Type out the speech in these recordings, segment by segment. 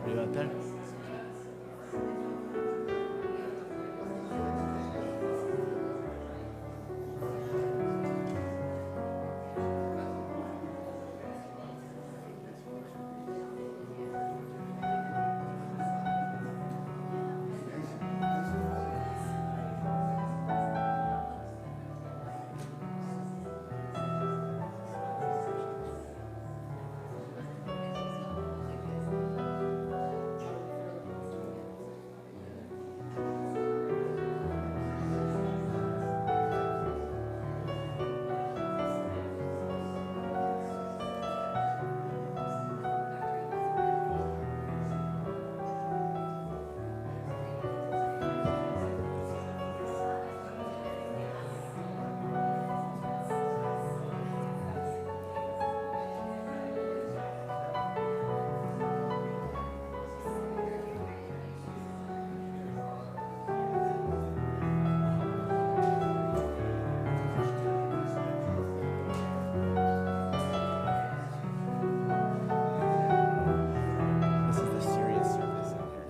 Are you out there? This is the serious service in here.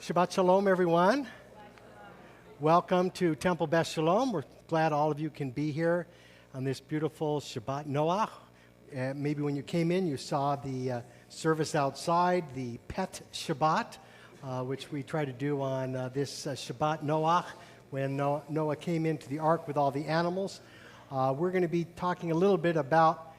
Shabbat Shalom, everyone. Welcome to Temple Beth Shalom. We're glad all of you can be here on this beautiful Shabbat Noach. Maybe when you came in, you saw the service outside, the Pet Shabbat, which we try to do on this Shabbat Noach, when Noah came into the ark with all the animals. We're going to be talking a little bit about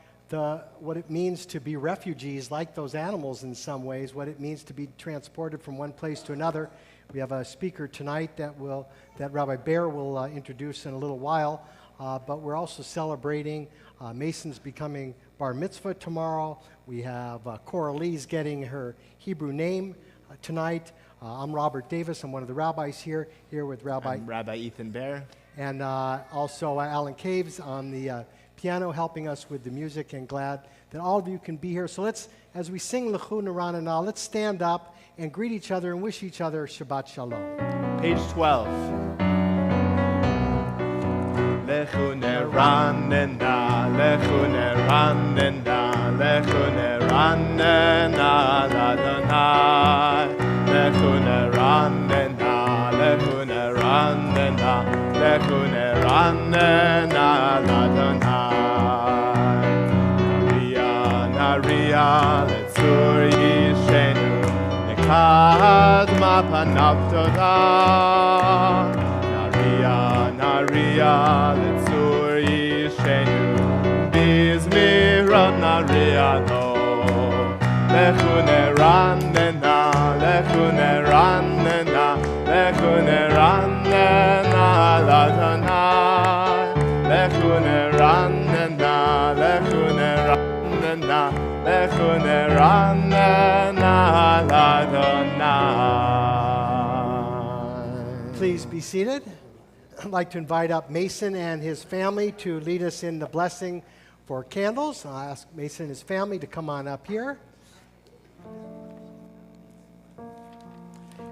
what it means to be refugees like those animals in some ways, what it means to be transported from one place to another. We have a speaker tonight that Rabbi Bear will introduce in a little while, but we're also celebrating Mason's becoming bar mitzvah tomorrow. We have Coralie's getting her Hebrew name tonight. I'm Robert Davis. I'm one of the rabbis here with Rabbi Ethan Bear. And also Alan Caves on the piano helping us with the music, and glad that all of you can be here. So let's, as we sing L'chu Nerananah, let's stand up and greet each other and wish each other Shabbat Shalom. Page 12. L'chu Nerananah, L'chu Nerananah, L'chu Nerananah l'Adonai. L'chu Nerananah, L'chu Nerananah, L'chu Nerananah l'Adonai. Naria l'tzur yishenu, nekad mapanav toda. Naria l'tzur yishenu, bizmirat naria lo. L'chu nerananah, L'chu nerananah, L'chu nerananah l'Adonai. L'chu nerananah, L'chu nerananah, L'chu nerananah l'Adonai. Please be seated. I'd like to invite up Mason and his family to lead us in the blessing for candles. I'll ask Mason and his family to come on up here.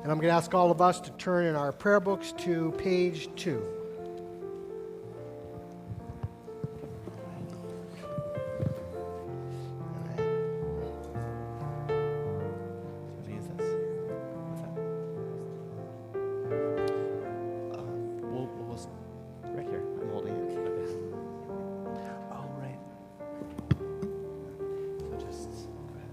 And I'm going to ask all of us to turn in our prayer books to page 2. Right here. I'm holding it. Oh, right. So just go ahead.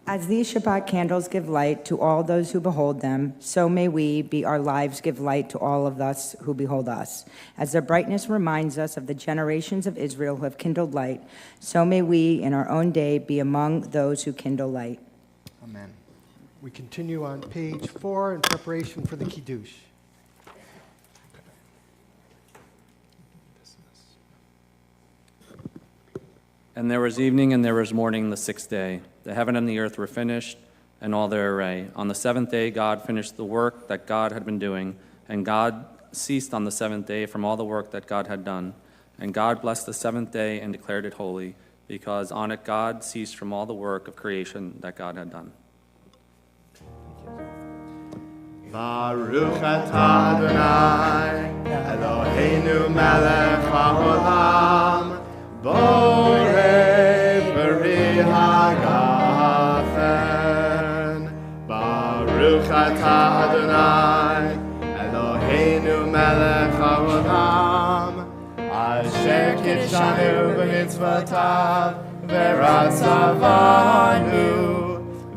As these Shabbat candles give light to all those who behold them, so may we, be our lives, give light to all of us who behold us. As their brightness reminds us of the generations of Israel who have kindled light, so may we, in our own day, be among those who kindle light. Amen. We continue on page 4 in preparation for the Kiddush. And there was evening and there was morning the sixth day. The heaven and the earth were finished, and all their array. On the seventh day God finished the work that God had been doing, and God ceased on the seventh day from all the work that God had done. And God blessed the seventh day and declared it holy, because on it God ceased from all the work of creation that God had done. Baruch atah Adonai, Eloheinu melech haolam, borei peri hagafen. Baruch atah Adonai, Eloheinu melech haolam, asher kidshanu b'mitzvotav, v'ratzavanu,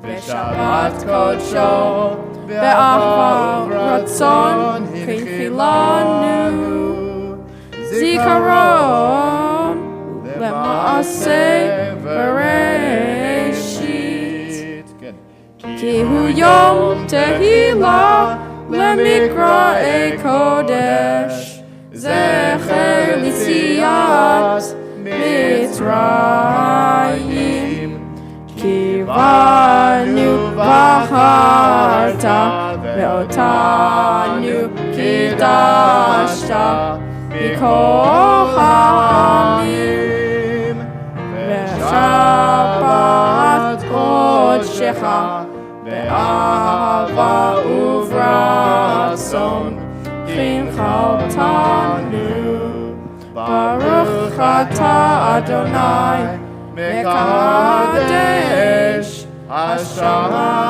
v'shabbat kodsho, Be'ahava ratzon chilanu zikaron lema'aseh bereshit ki hu yom tehillah למקראי קודש, זכר ליציאת מצרים. כי בנו בחרת ואותנו קידשת מכל העמים, ושבת קודשך באהבה וברצון חינכתנו. ברוך אתה אדוני מקדש השבת.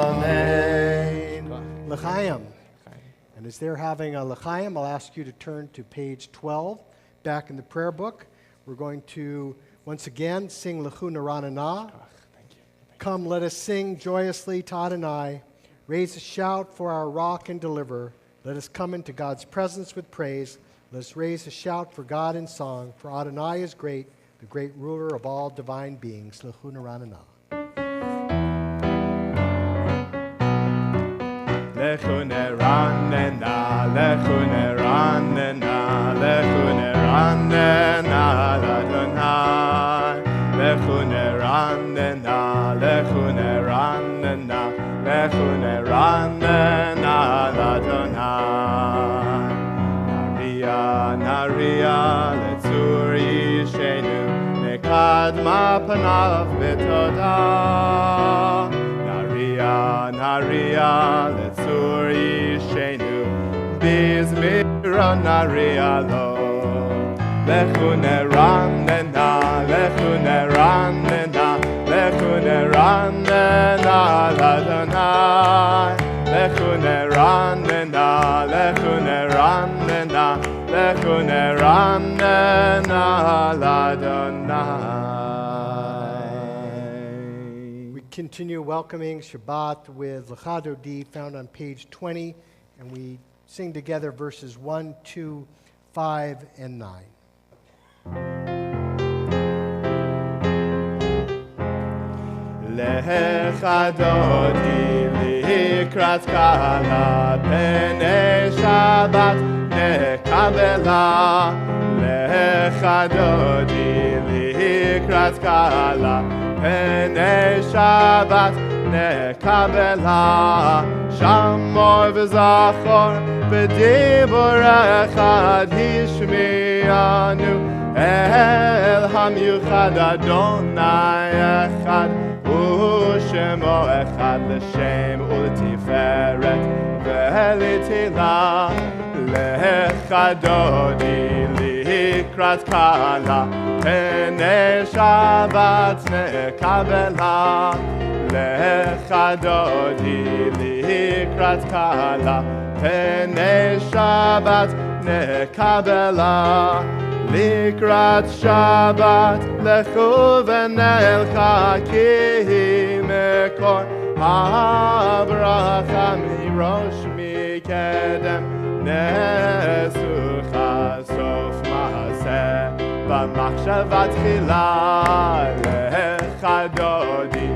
Amen. L'chaim. And as they're having a l'chaim, I'll ask you to turn to page 12, back in the prayer book. We're going to once again sing L'chu Naranana. Come, let us sing joyously to Adonai. Raise a shout for our rock and deliverer. Let us come into God's presence with praise. Let us raise a shout for God in song. For Adonai is great, the great ruler of all divine beings. L'chu Naranana. L'chu Naranana, L'chu Naranana, L'chu Naranana l'Adonai. L'chu Naranana, L'chu Naranana, L'chu Naranana l'Adonai. Naria letzur yishenu mekadma panav betoda. Naria letzur yishenu bizmira naria lo. L'chu Naranana, L'chu Naranana, L'chu Naranana l'Adonai. L'chu Naranana, L'chu Naranana, L'chu Naranana l'Adonai. We continue welcoming Shabbat with L'cha Dodi, found on page 20, and we sing together verses 1, 2, 5, and 9. L'cha Dodi likrat kala pnei Shabbat nekabela. L'cha Dodi likrat kala pnei Shabbat nekabela. Shamor v'zachor b'dibur echad hishmianu. El hamyuchad Adonai echad ושמו אחד לשם ולתפארת ולתהילה. לך דודי לקראת קלה פני שבת נקבלה. לך דודי לקראת קלה פני שבת נקבלה. לקראת שבת לכו ונלכה כי מקור הברכה מראש מקדם. נסוך סוף מעשה במחשבה תחילה. לך דודי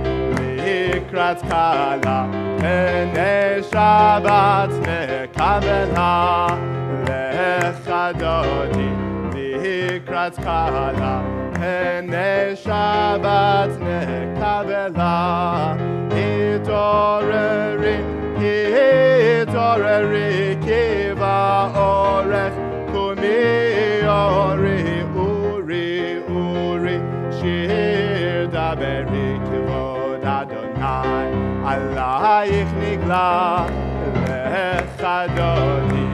לקראת קלה פני שבת נקבלה. לך דודי לקראת קלה פני שבת נקבלה. התעוררי, התעוררי כי באורך קומי אורי אורי אורי. שיר דברי כבוד אדוני עלייך נגלה. לך דודי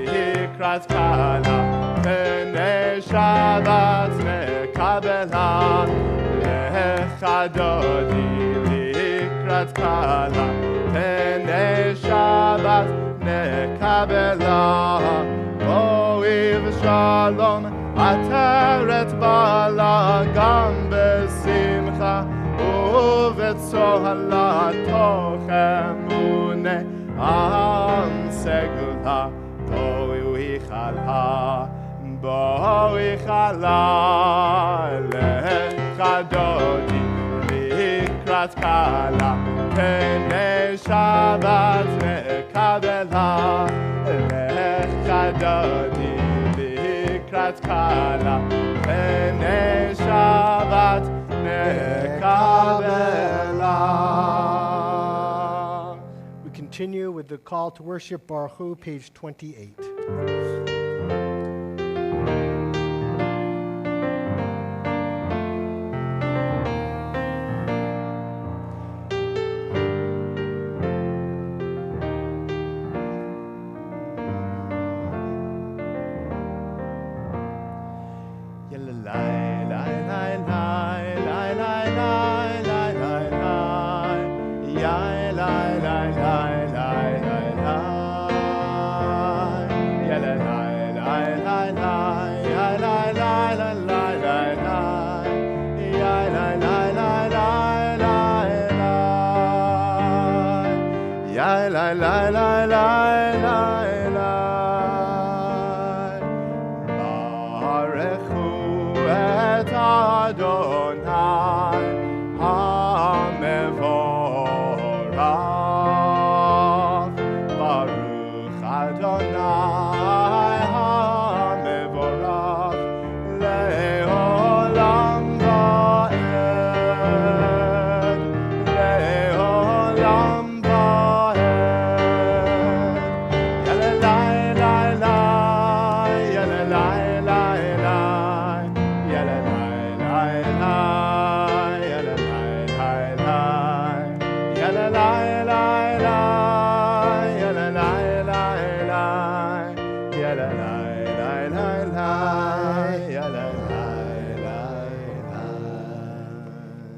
לקראת קלה פני שבת נקבלה. לך דודי לקראת קלה פני שבת נקבלה. בואי ושלום עטרת בעלה גם בשמחה ובצוהלה תוך אמונה עם סגולה. בואי חלה, בואי חלה. לך דודי לקראת לקראת קלה, פני שבת מקבלה, לך דודי לקראת קלה, פני שבת מקבלה. We continue with the call to worship, Baruch Hu, page 28.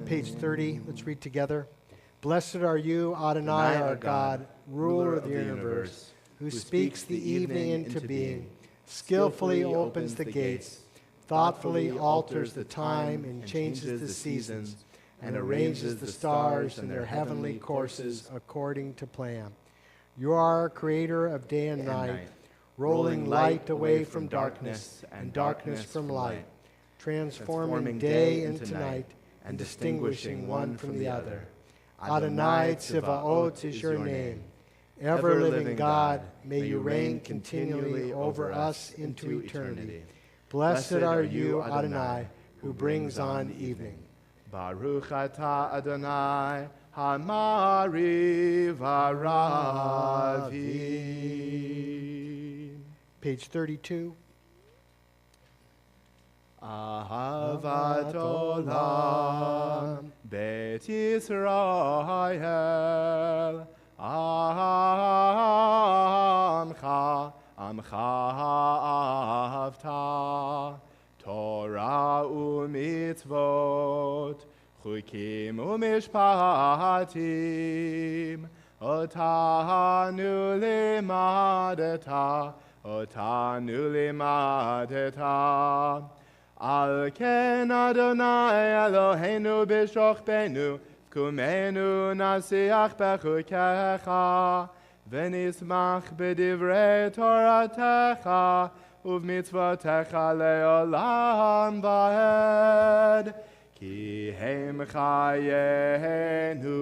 Page 30, let's read together. Blessed are you, Adonai, our God, ruler of the universe, who speaks the evening into being, skillfully opens the gates, thoughtfully alters the time and changes the seasons, and arranges the stars in their heavenly courses according to plan. You are creator of day and night, rolling light away from darkness and darkness from light, transforming day into night and distinguishing one from the other. Adonai Tzivaot is your name. Ever-living God, may you reign continually over us into eternity. Blessed are you, Adonai, who brings on evening. Baruch atah Adonai, Hamari v'ravi. Page 32. Ahavat olam, Bet Yisrael, Amcha ahavta, Torah u'mitzvot, Chukim u'mishpatim, Otanu limadeta, Al ken Adonai Eloheinu b'shochbenu, v'kumenu nasiach b'chukecha, v'nismach b'divrei Toratecha, uv'mitzvotecha le'olam va'ed, ki hem chayenu,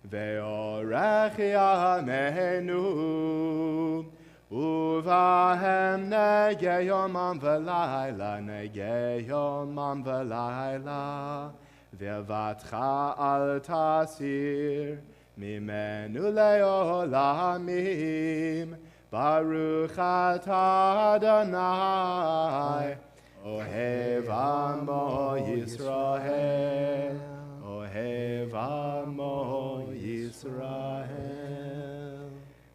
ve'orech yamenu, Uvahem nege yomam v'layla, ve'vatcha al tasir, mimenu le'olamim, Baruch atah Adonai, ohev amo Yisrael, ohev amo Yisrael.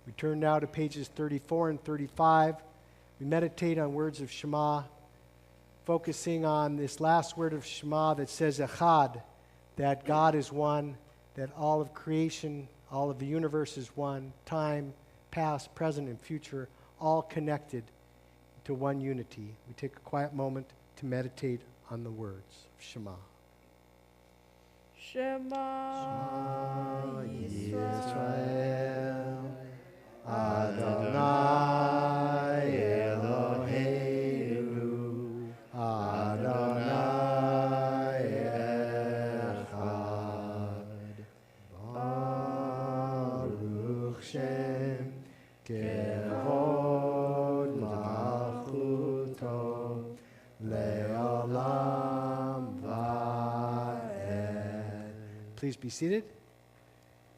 We turn now to pages 34 and 35. We meditate on words of Shema, focusing on this last word of Shema that says Echad, that God is one, that all of creation, all of the universe is one, time, past, present, and future, all connected to one unity. We take a quiet moment to meditate on the words of Shema. Shema Yisrael, Adonai Eloheinu, Adonai Echad. Shem, Kevod Malchuto, Le'olam Va'ed. Please be seated.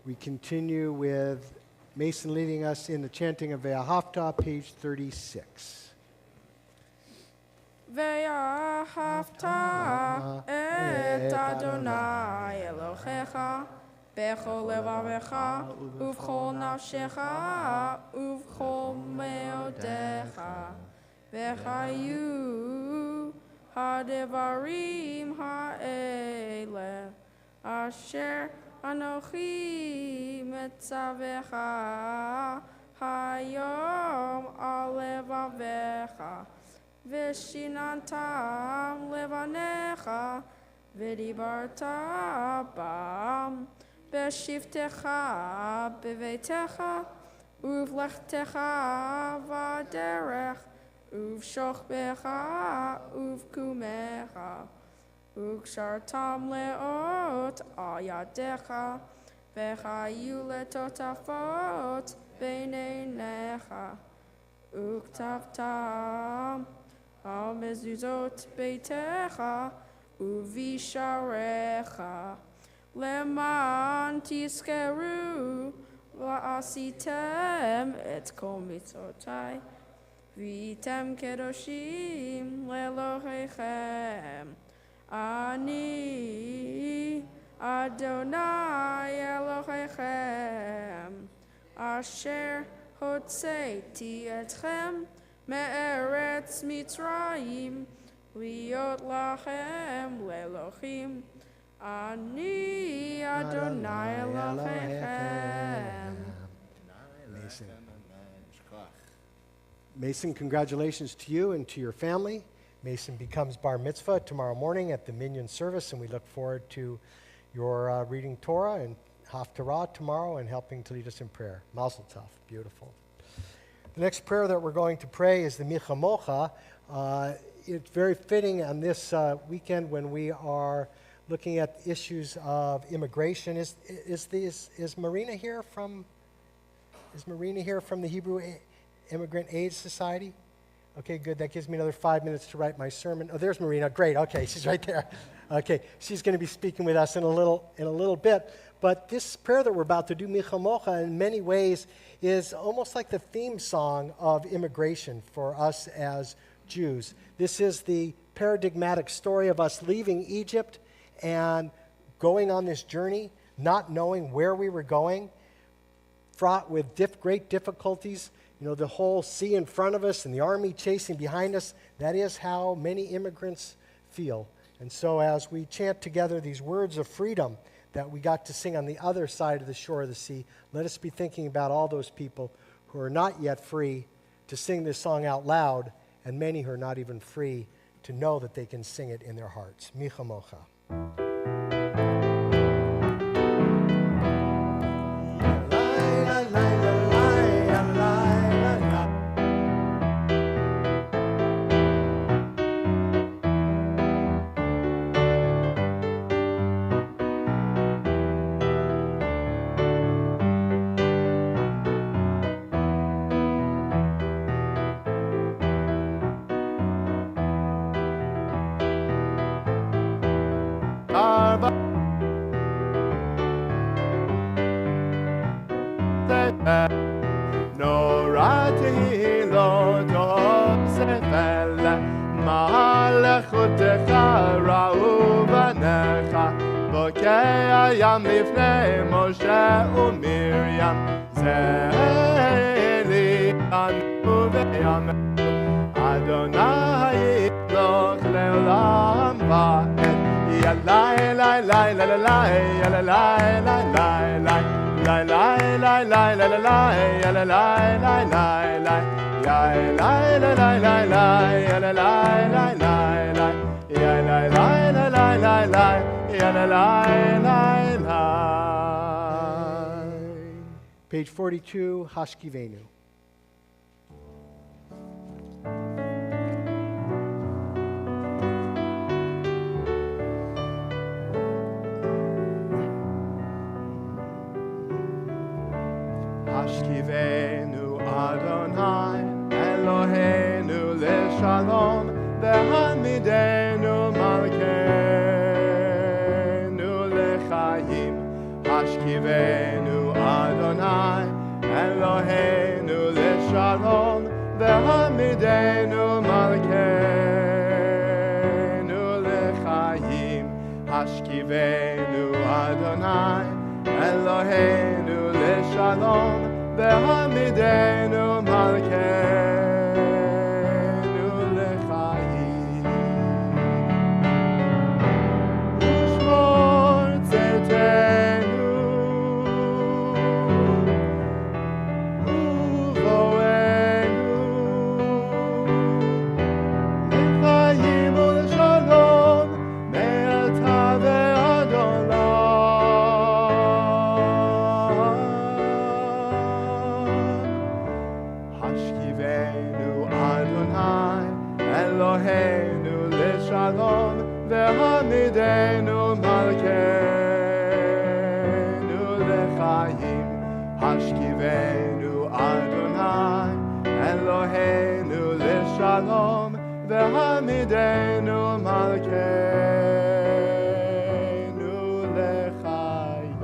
We continue with Mason leading us in the chanting of Ve'ahavta, page 36. ואהבת את אדוני אלוהיך בכל לבבך ובכל נפשך ובכל מאודיך וחיו הדברים האלה אשר אנוכי מצווך היום על לבביך ושיננתם לבניך, ודיברת בם, בשבתך, בביתך, ובלכתך בדרך, ובשוכבך, ובקומך, וקשרתם לאות על ידיך, וחיו לטוטפות בין עיניך, וכתבתם על מזוזות ביתך ובשעריך, למען תזכרו ועשיתם את כל מצוותיי, והייתם קדושים לאלוהיכם. אני אדוני אלוהיכם, אשר הוצאתי אתכם מארץ מצרים, להיות לכם לאלוהים. אני אדוני אלוהיכם. Mason, congratulations to you and to your family. Mason becomes bar mitzvah tomorrow morning at the Minyan service, and we look forward to your reading Torah and Haftarah tomorrow and helping to lead us in prayer. Mazel tov. Beautiful. The next prayer that we're going to pray is the Michamocha. It's very fitting on this weekend when we are looking at issues of immigration. Is Marina here from the Hebrew Immigrant Aid Society? Okay, good. That gives me another 5 minutes to write my sermon. Oh, there's Marina. Great. Okay, she's right there. Okay, she's going to be speaking with us in a little bit. But this prayer that we're about to do, Michamocha, in many ways is almost like the theme song of immigration for us as Jews. This is the paradigmatic story of us leaving Egypt and going on this journey, not knowing where we were going, fraught with great difficulties. You know, the whole sea in front of us and the army chasing behind us. That is how many immigrants feel. And so as we chant together these words of freedom that we got to sing on the other side of the shore of the sea, let us be thinking about all those people who are not yet free to sing this song out loud, and many who are not even free to know that they can sing it in their hearts. Michamocha. הים לפני משה ומרים, זה אלי אנו ויאמרו, אדוני ימלוך לעולם ועד. ילאי לי לי לי לי לי Page 42, Hashkivenu. Hashkivenu Adonai Eloheinu Leshalom Ve'hamidenu Malkeinu Lechayim Hashkivenu Adonai Eloheinu Leshalom Ve'hamidenu Malkeinu Lechayim Hashkivenu Adonai Eloheinu Leshalom Ve'hamidenu Malkeinu Lechayim Ushmor Tzedkenu Uvoenu Lechayim U'Leshalom Me'ata ve'ad Hashkivenu Adonai Eloheinu Leshalom Ve'hamidenu Malkeinu Lechayim Hashkivenu Adonai Eloheinu Leshalom Ve'hamidenu Malkeinu Lechayim.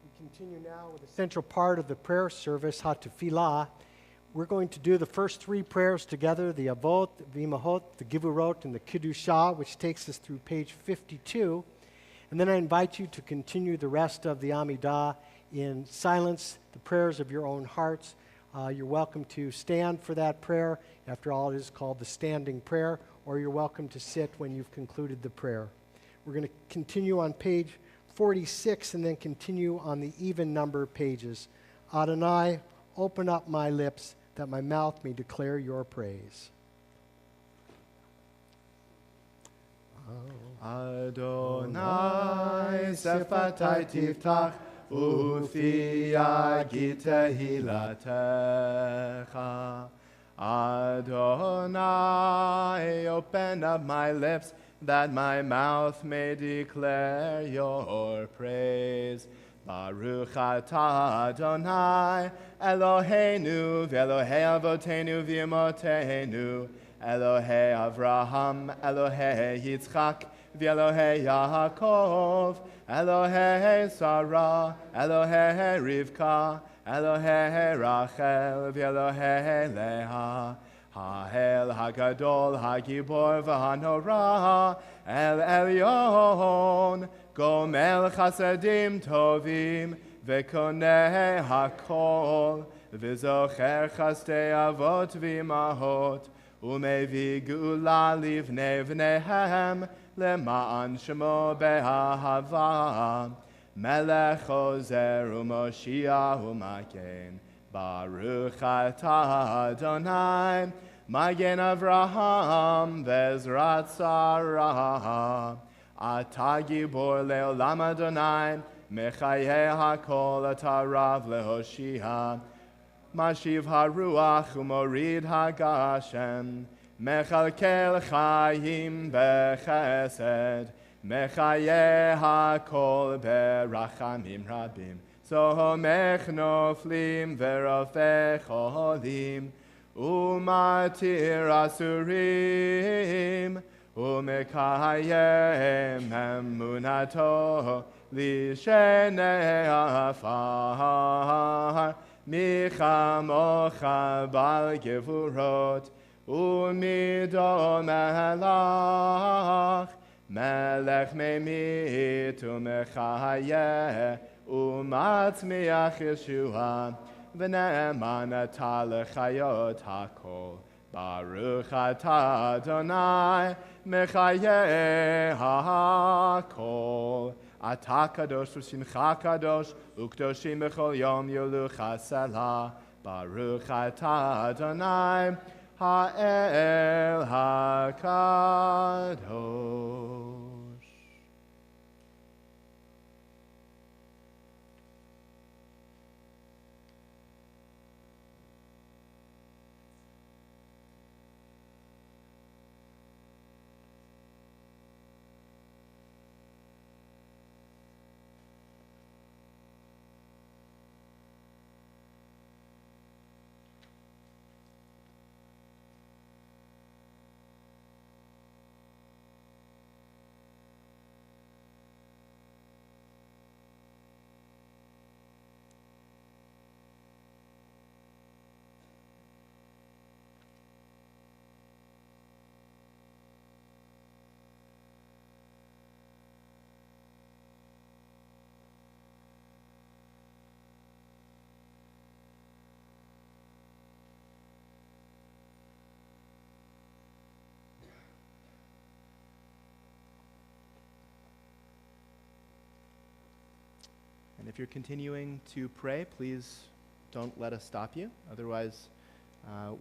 We continue now with the central part of the prayer service, HaTefilah. We're going to do the first three prayers together, the Avot, the Imahot, the Givurot, and the Kiddushah, which takes us through page 52. And then I invite you to continue the rest of the Amidah in silence, the prayers of your own hearts. You're welcome to stand for that prayer. After all, it is called the standing prayer, or you're welcome to sit when you've concluded the prayer. We're going to continue on page 46 and then continue on the even number pages. Adonai, open up my lips that my mouth may declare your praise. Adonai Sefatai Tiftach Ufi Yagid Tehilatecha Adonai, open up my lips that my mouth may declare your praise. Baruch atah Adonai Eloheinu v'Elohei Avotenu v'Imotenu Elohei Avraham, Elohei Yitzchak, v'Elohei Yaakov, Elohei Sarah, Elohei Rivka, Elohei Rachel, v'Elohei Leah, Ha'el Hagadol, Hagibor v'Hanora, El Elyon, Gomel Chasadim Tovim, v'Koneh Hakol, v'Zocher Chastei Avot v'Imahot, Umevi gula livnei v'nehem lema'an shemo be'ahava melech ozer u'moshiach u'magen Baruch atah Adonai Magen Avraham ve'ezrat Sarah Atah gibor le'olam Adonai mechayeh hakol atah rav lehoshia Mashiv haruach umorid hagashem Mechalkel chayim bechesed Mechayeh hakol berachamim rabim Sohomech noflim verofech cholim Umatir asurim Umekayem emunato Lishenei afar Michamocha bal gevurot umido melach melech memit umechayeh umatzmiach Yeshua v'ne'eman atah lechayot hakol Baruch atah Adonai mechayeh hakol Atah kadosh v'shimcha kadosh u'kdoshim b'chol yom yolucha selah Baruch atah Adonai ha'el hakadosh. And if you're continuing to pray, please don't let us stop you. Otherwise,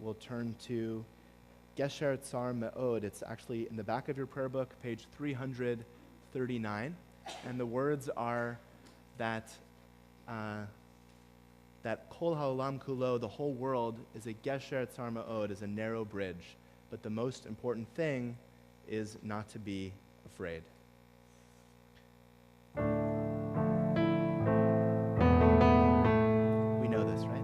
we'll turn to Gesher Tsar Me'od. It's actually in the back of your prayer book, page 339. And the words are that that Kol Ha'olam Kulo, the whole world, is a Gesher Tsar Me'od, is a narrow bridge. But the most important thing is not to be afraid. We know this, right?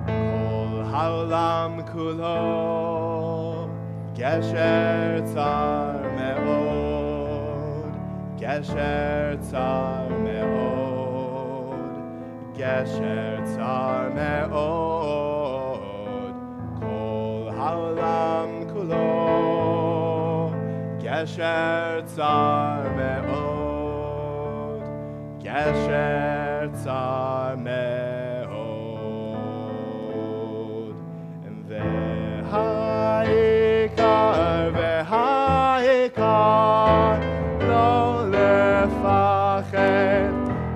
Kol Ha'olam Kulo, Gesher Tsar Me'od, Gesher Tsar Me'od, Gesher Tsar Me'od, Kol Ha'olam Kulo, Gesher Tsar Me'od, Gesher Tsar Me'od, V'ha'ikar,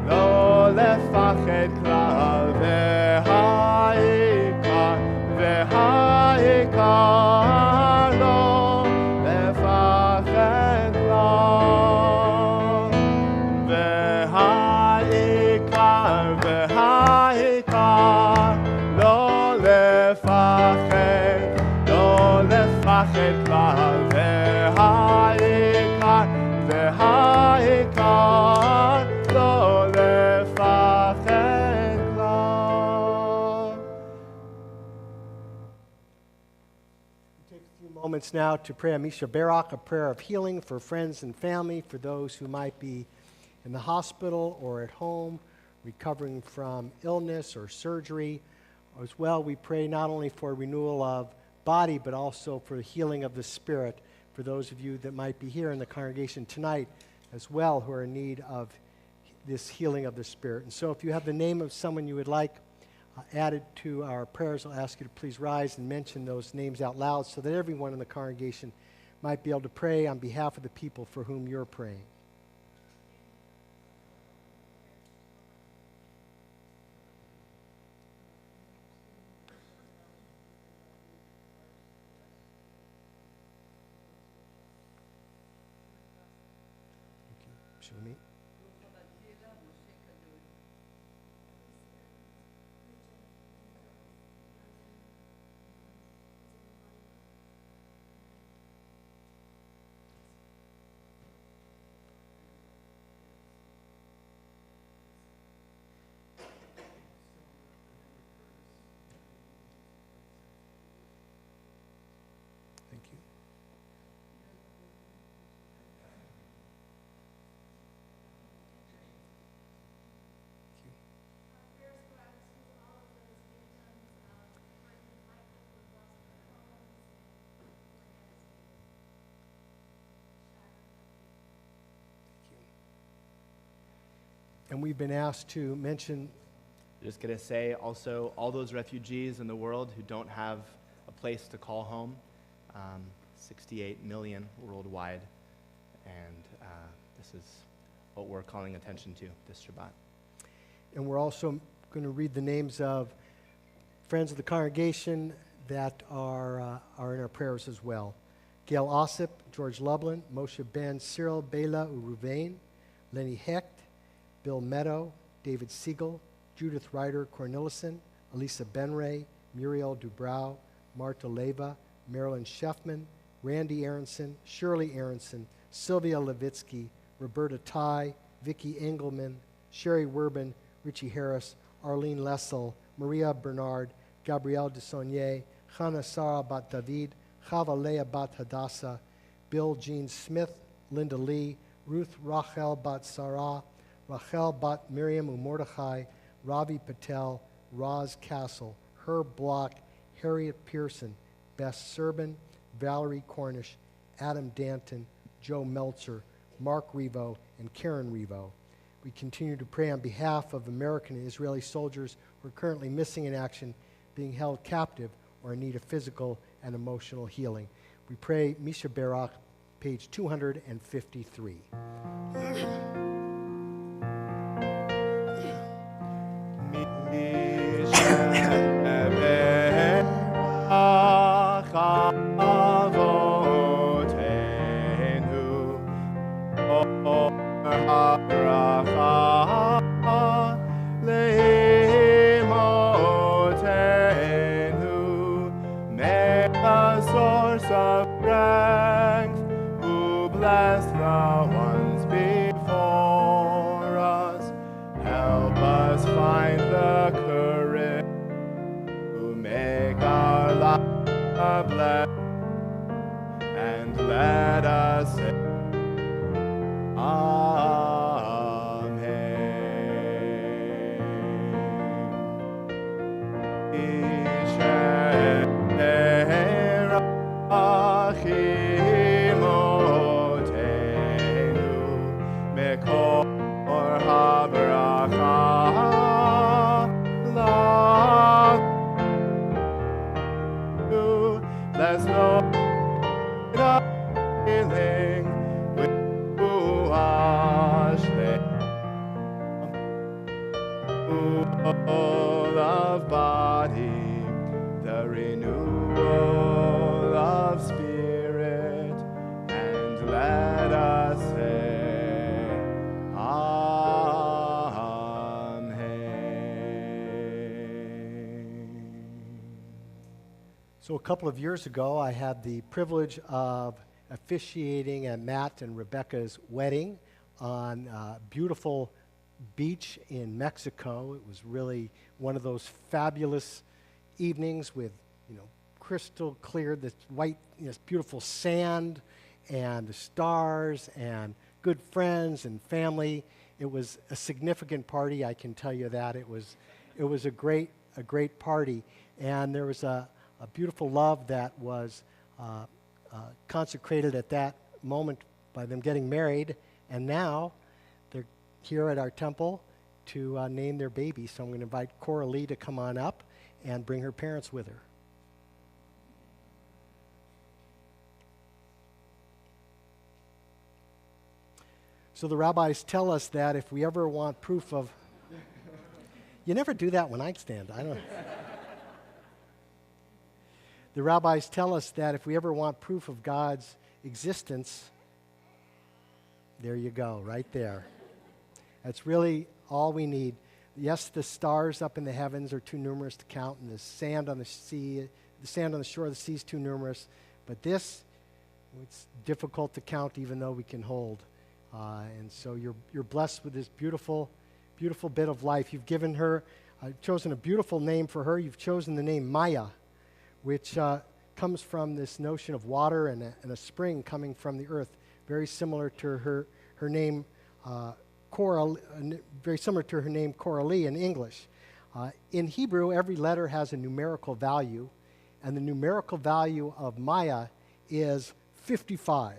lo לפחד כלל, והעיקר לא לפחד כלל, והעיקר לא לפחד כלל, והעיקר לא לפחד כלל. Take a few moments now to pray a Misha Barak, a prayer of healing for friends and family, for those who might be in the hospital or at home, recovering from illness or surgery. As well, we pray not only for renewal of body, but also for the healing of the spirit, for those of you that might be here in the congregation tonight as well who are in need of this healing of the spirit. And so if you have the name of someone you would like added to our prayers, I'll ask you to please rise and mention those names out loud so that everyone in the congregation might be able to pray on behalf of the people for whom you're praying. Shulmi. Thank you. And we've been asked to mention, Just going to say also, all those refugees in the world who don't have a place to call home, 68 million worldwide, and this is what we're calling attention to this Shabbat. and we're also going to read the names of friends of the congregation that are in our prayers as well. Gail Ossip, George Lublin, Moshe Ben, Cyril, Bela, Uruvain, Lenny Hecht, Bill Meadow, David Siegel, Judith Ryder Cornelison, Elisa Benray, Muriel Dubrow, Marta Leva, Marilyn Sheffman, Randy Aronson, Shirley Aronson, Sylvia Levitsky, Roberta Ty, Vicki Engelman, Sherry Werbin, Richie Harris, Arlene Lessel, Maria Bernard, Gabrielle Desaunier, Chana Sarah Bat David, Chava Leah Bat Hadassah, Bill Jean Smith, Linda Lee, Ruth Rachel Bat Sarah, Rachel Bat Miriam Umordechai, Ravi Patel, Roz Castle, Herb Block, Harriet Pearson, Bess Serban, Valerie Cornish, Adam Danton, Joe Meltzer, Mark Revo, and Karen Revo. We continue to pray on behalf of American and Israeli soldiers who are currently missing in action, being held captive, or in need of physical and emotional healing. We pray Misha Barak, page 253. of body, the renewal of spirit, and let us say, Amen. So a couple of years ago, I had the privilege of officiating at Matt and Rebecca's wedding on a beautiful beach in Mexico. It was really one of those fabulous evenings with, crystal clear, this white, beautiful sand and the stars and good friends and family. It was a significant party, I can tell you that. It was a great party, and there was a beautiful love that was consecrated at that moment by them getting married, and now they're here at our temple to name their baby. So I'm going to invite Cora Lee to come on up and bring her parents with her. So the rabbis tell us that if we ever want proof of... You never do that when I stand. I don't... The rabbis tell us that if we ever want proof of God's existence, there you go, right there. That's really all we need. Yes, the stars up in the heavens are too numerous to count, and the sand on the shore of the sea is too numerous. But this, it's difficult to count, even though we can hold. And so you're blessed with this beautiful, beautiful bit of life. You've given her, chosen a beautiful name for her. You've chosen the name Maya, which comes from this notion of water and a spring coming from the earth, very similar to her name very similar to her name Coralie in English. In Hebrew, every letter has a numerical value, and the numerical value of Maya is 55.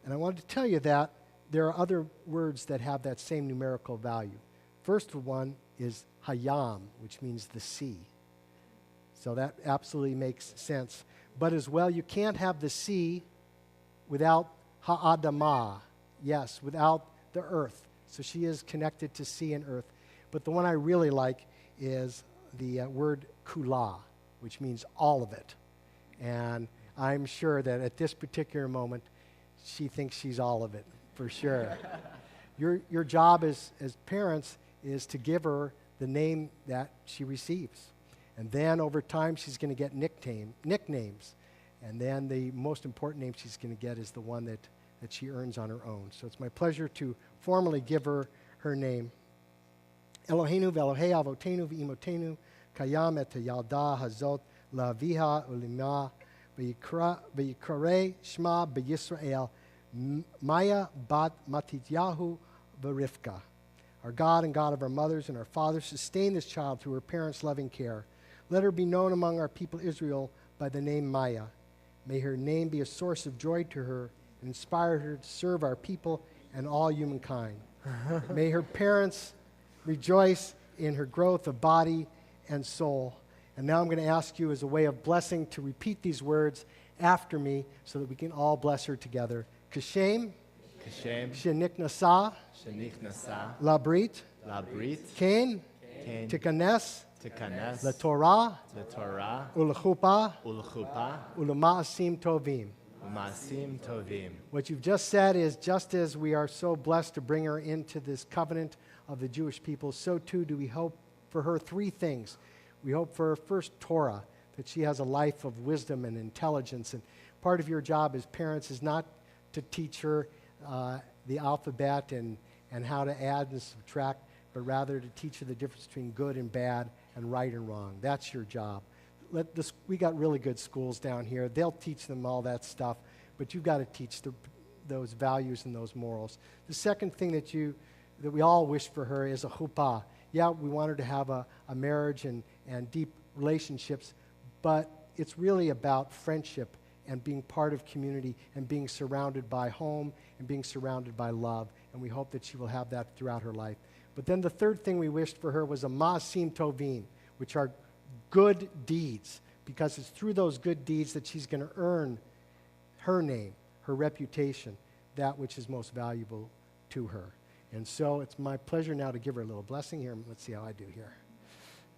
And I wanted to tell you that there are other words that have that same numerical value. First one is Hayam, which means the sea. So that absolutely makes sense. But as well, you can't have the sea without Ha'adamah. Yes, without the earth. So she is connected to sea and earth. But the one I really like is the word kula, which means all of it. And I'm sure that at this particular moment, she thinks she's all of it, for sure. Your job as parents is to give her the name that she receives. And then over time, she's going to get nicknames. And then the most important name she's going to get is the one that she earns on her own. So it's my pleasure to formally give her name. Eloheinu ve'Elohei avotenu ve'imotenu kayam et yalda hazot la'aviha u'lima v'yikarei shma b'Yisrael Maya bat Matityahu v'Rivka. Our God and God of our mothers and our fathers, sustain this child through her parents' loving care. Let her be known among our people Israel by the name Maya. May her name be a source of joy to her and inspire her to serve our people and all humankind. May her parents rejoice in her growth of body and soul. And now I'm going to ask you as a way of blessing to repeat these words after me so that we can all bless her together. Kashem, Sheniknasa, Labrit, Kain, Tikanes, LaTorah, Ulchupa, Ulamaasim Tovim. What you've just said is, just as we are so blessed to bring her into this covenant of the Jewish people, so too do we hope for her three things. We hope for her first Torah, that she has a life of wisdom and intelligence. And part of your job as parents is not to teach her the alphabet and how to add and subtract, but rather to teach her the difference between good and bad and right and wrong. That's your job. We got really good schools down here. They'll teach them all that stuff, but you've got to teach those values and those morals. The second thing that we all wish for her is a chuppah. Yeah, we want her to have a marriage and deep relationships, but it's really about friendship and being part of community and being surrounded by home and being surrounded by love, and we hope that she will have that throughout her life. But then the third thing we wished for her was a ma'asim tovim, which are good deeds, because it's through those good deeds that she's going to earn her name, her reputation, that which is most valuable to her. And so it's my pleasure now to give her a little blessing here. Let's see how I do here.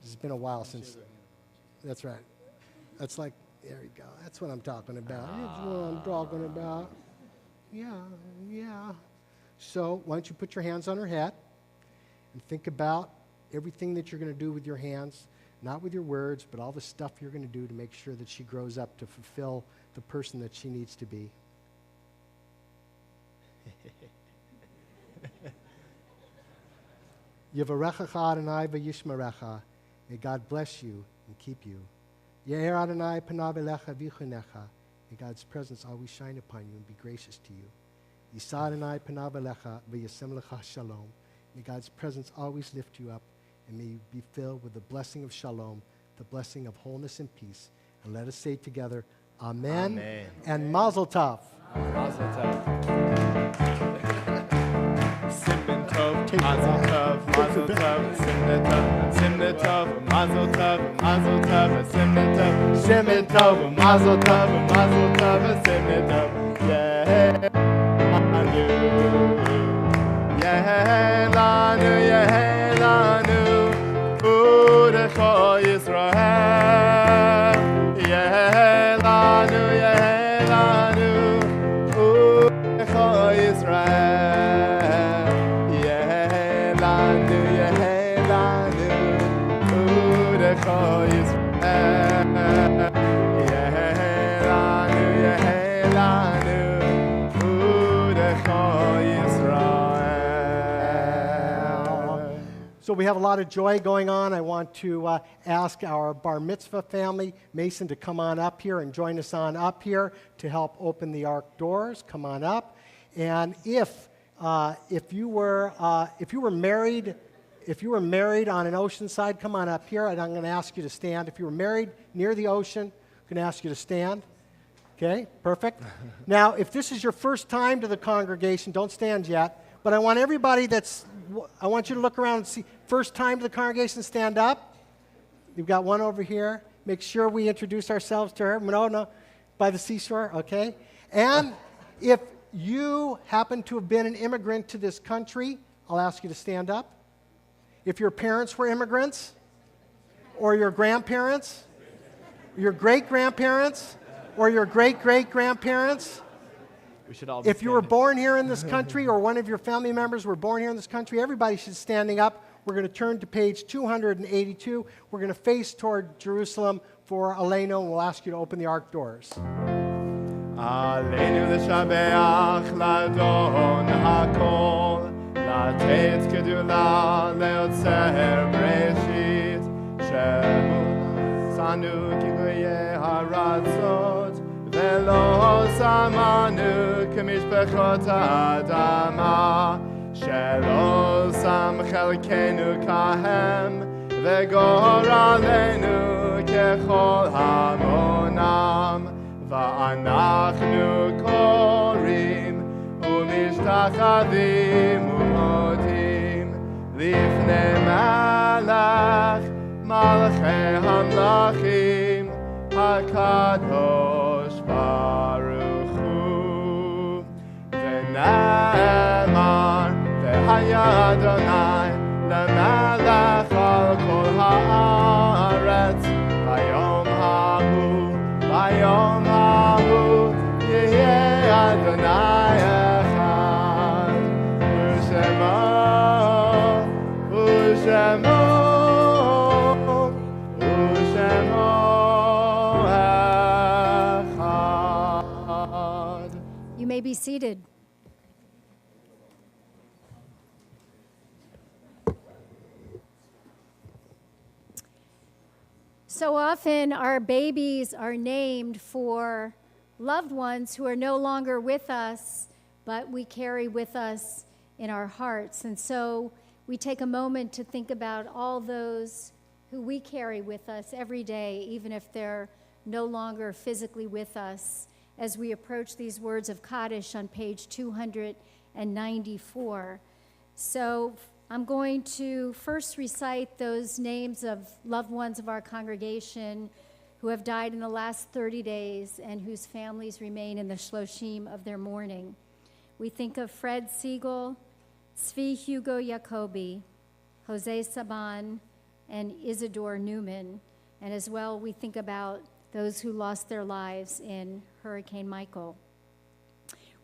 It's been a while since. That's right. That's like, there you go. That's what I'm talking about. That's what I'm talking about. Yeah. So why don't you put your hands on her head and think about everything that you're going to do with your hands, not with your words, but all the stuff you're going to do to make sure that she grows up to fulfill the person that she needs to be. Yevarechecha Adonai v'yishmerecha. May God bless you and keep you. Ye'er Adonai panav elecha v'chunecha. May God's presence always shine upon you and be gracious to you. Yisa Adonai panav elecha v'yasem lecha shalom. May God's presence always lift you up, and may you be filled with the blessing of shalom, the blessing of wholeness and peace. And let us say together, Amen, Amen. and Mazel Tov. Mazel Tov. Simmen Tov, Mazel Tov, Mazel Tov, Simmen Tov, Simmen Tov, Mazel Tov, Mazel Tov, Simmen Tov, Simmen Tov, Mazel Tov, Mazel Tov, Simmen Tov. Yehelanu, Yehelanu, Urecho Yisrael. Yehelanu, Yehelanu, Urecho Yisrael. Yehelanu, Yehelanu, Urecho Yisrael. Yehelanu, Yehelanu, Urecho Yisrael. So we have a lot of joy going on. I want to ask our bar mitzvah family, Mason, to come on up here and join us on up here to help open the ark doors. Come on up. And if you were married on an ocean side, come on up here. And I'm going to ask you to stand. If you were married near the ocean, I'm going to ask you to stand. Okay, perfect. Now, if this is your first time to the congregation, don't stand yet. But I want everybody I want you to look around and see, first time to the congregation, stand up. You've got one over here. Make sure we introduce ourselves to her. No, by the seashore, okay? And if you happen to have been an immigrant to this country, I'll ask you to stand up. If your parents were immigrants, or your grandparents, your great-grandparents, or your great-great-grandparents, We should all be if you were standing. born here in this country or one of your family members were born here in this country, everybody should standing up. We're going to turn to page 282. We're going to face toward Jerusalem for Aleinu, and we'll ask you to open the ark doors. עלינו לשבח לאדון הכל, לתת גדולה ליוצר בראשית, שהוא שנוא כגויי הארצות, ולא שמנו כמשפחות האדמה, שלא שם חלקנו כהם, וגורלנו ככל המונם. ואנחנו קוראים ומשתחווים ומודים לפני מלך מלכי המלכים הקדוש ברוך הוא. ונאמר והיה אדוני למלך על כל הארץ ביום ההוא ביום ההוא יהיה אדוני אחד, ושמו אחד. You may be seated. So often our babies are named for loved ones who are no longer with us, but we carry with us in our hearts. And so we take a moment to think about all those who we carry with us every day, even if they're no longer physically with us, as we approach these words of Kaddish on page 294. So I'm going to first recite those names of loved ones of our congregation who have died in the last 30 days and whose families remain in the shloshim of their mourning. We think of Fred Siegel, Tzvi Hugo Jacobi, Jose Saban, and Isidore Newman. And as well, we think about those who lost their lives in Hurricane Michael.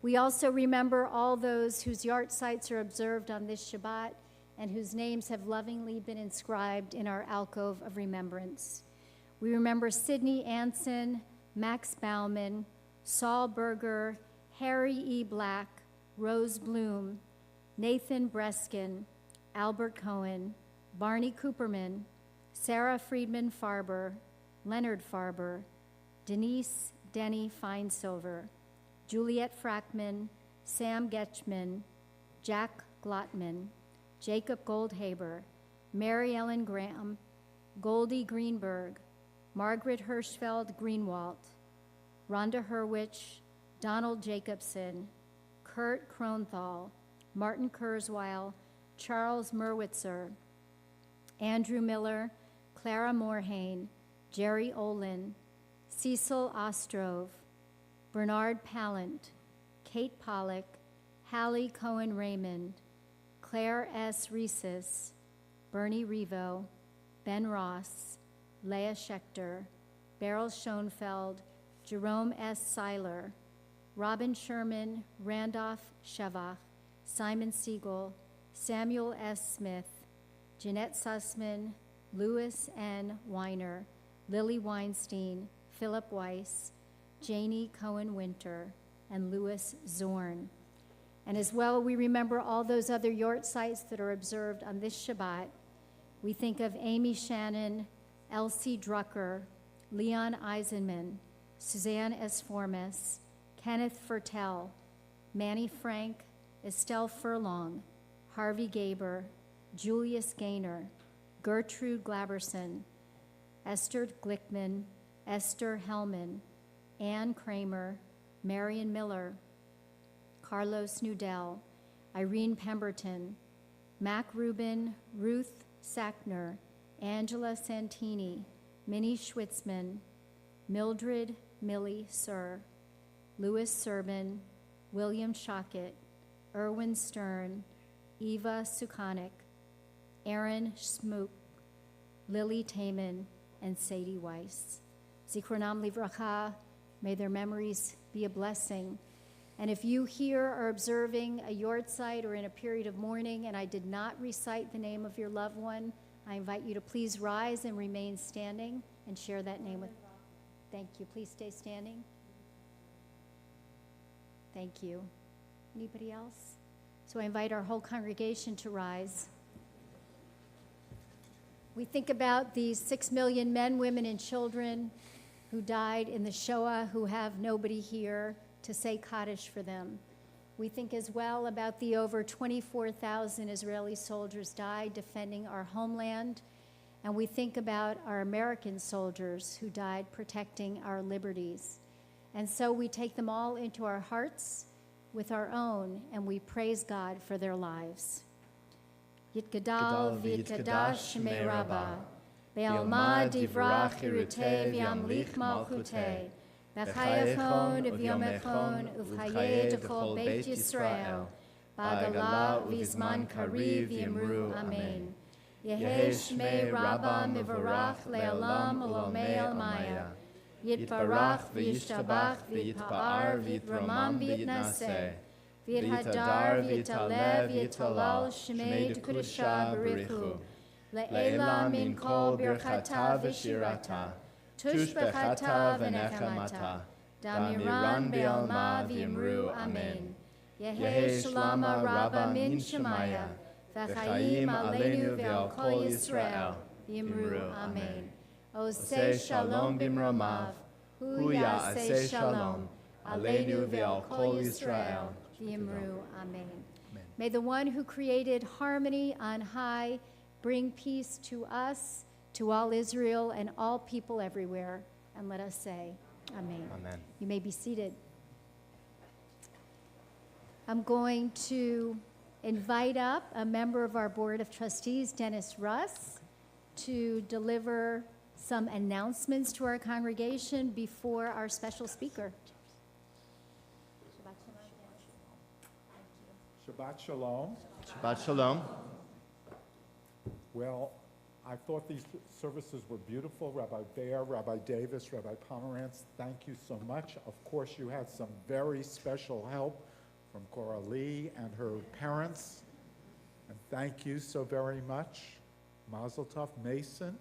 We also remember all those whose yahrzeits are observed on this Shabbat and whose names have lovingly been inscribed in our alcove of remembrance. We remember Sidney Anson, Max Bauman, Saul Berger, Harry E. Black, Rose Bloom, Nathan Breskin, Albert Cohen, Barney Cooperman, Sarah Friedman Farber, Leonard Farber, Denise Denny Feinsilver, Juliet Frackman, Sam Getchman, Jack Glotman, Jacob Goldhaber, Mary Ellen Graham, Goldie Greenberg, Margaret Hirschfeld Greenwalt, Rhonda Hurwich, Donald Jacobson, Kurt Kronthal, Martin Kurzweil, Charles Merwitzer, Andrew Miller, Clara Morhaine, Jerry Olin, Cecil Ostrove, Bernard Pallant, Kate Pollock, Hallie Cohen Raymond, Claire S. Rhesus, Bernie Revo, Ben Ross, Leah Schechter, Beryl Schoenfeld, Jerome S. Seiler, Robin Sherman, Randolph Shevach, Simon Siegel, Samuel S. Smith, Jeanette Sussman, Louis N. Weiner, Lily Weinstein, Philip Weiss, Janie Cohen Winter, and Louis Zorn. And as well, we remember all those other yahrzeits that are observed on this Shabbat. We think of Amy Shannon, Elsie Drucker, Leon Eisenman, Suzanne S. Formas, Kenneth Fertel, Manny Frank, Estelle Furlong, Harvey Gaber, Julius Gaynor, Gertrude Glaberson, Esther Glickman, Esther Hellman, Ann Kramer, Marion Miller, Carlos Nudell, Irene Pemberton, Mac Rubin, Ruth Sackner, Angela Santini, Minnie Schwitzman, Mildred Millie Sir, Louis Serban, William Shockett, Erwin Stern, Eva Sukanik, Aaron Smook, Lily Taman, and Sadie Weiss. Zichronam livracha, may their memories be a blessing. And if you here are observing a yahrzeit or in a period of mourning and I did not recite the name of your loved one, I invite you to please rise and remain standing and share that name with. Thank you. Please stay standing. Thank you. Anybody else? So I invite our whole congregation to rise. We think about these 6 million men, women, and children who died in the Shoah, who have nobody here to say Kaddish for them. We think as well about the over 24,000 Israeli soldiers died defending our homeland. And we think about our American soldiers who died protecting our liberties. And so we take them all into our hearts with our own, and we praise God for their lives. Yitgadal v'yitkadash shmei Rabbah, be'alma divrach irutei v'yamlich malchutei, b'chayachon uv'yomechon uv'chayei d'chol Beit Yisrael, ba'agala uv'zman kariv yimru amen. Yehei shmei Rabbah mivarach le'alam ulomei almaya. Yitbarach v'yishtabach v'yitpa'ar v'yitramam v'yitnaseh. V'yithadar v'yitalev v'yitalal shmei d'kudusha b'richu. Le'ela min kol birchata v'shirata. Tushbechata v'nechamata. Damiran be'alma v'yimru amen. Yehei shalama Rabbah min shemaya. V'chayim aleinu ve'al kol Yisrael. V'yimru amen. Oseh shalom bimramav, hu ya'aseh shalom, aleinu ve'al kol Yisrael, v'yimru amen. May the one who created harmony on high bring peace to us, to all Israel, and all people everywhere. And let us say, amen. Amen. You may be seated. I'm going to invite up a member of our Board of Trustees, Dennis Russ, to deliver some announcements to our congregation before our special speaker. Shabbat Shalom. Shabbat Shalom. Well, I thought these services were beautiful. Rabbi Bear, Rabbi Davis, Rabbi Pomerantz, thank you so much. Of course, you had some very special help from Cora Lee and her parents. And thank you so very much. Mazel tov, Mason,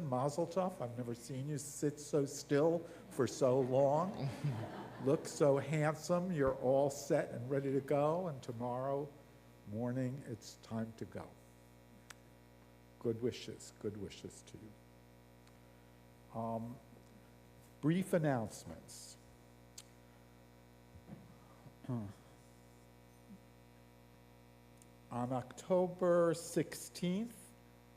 Mazel tov. I've never seen you sit so still for so long. Look so handsome. You're all set and ready to go. And tomorrow morning, it's time to go. Good wishes to you. Brief announcements. On October 16th,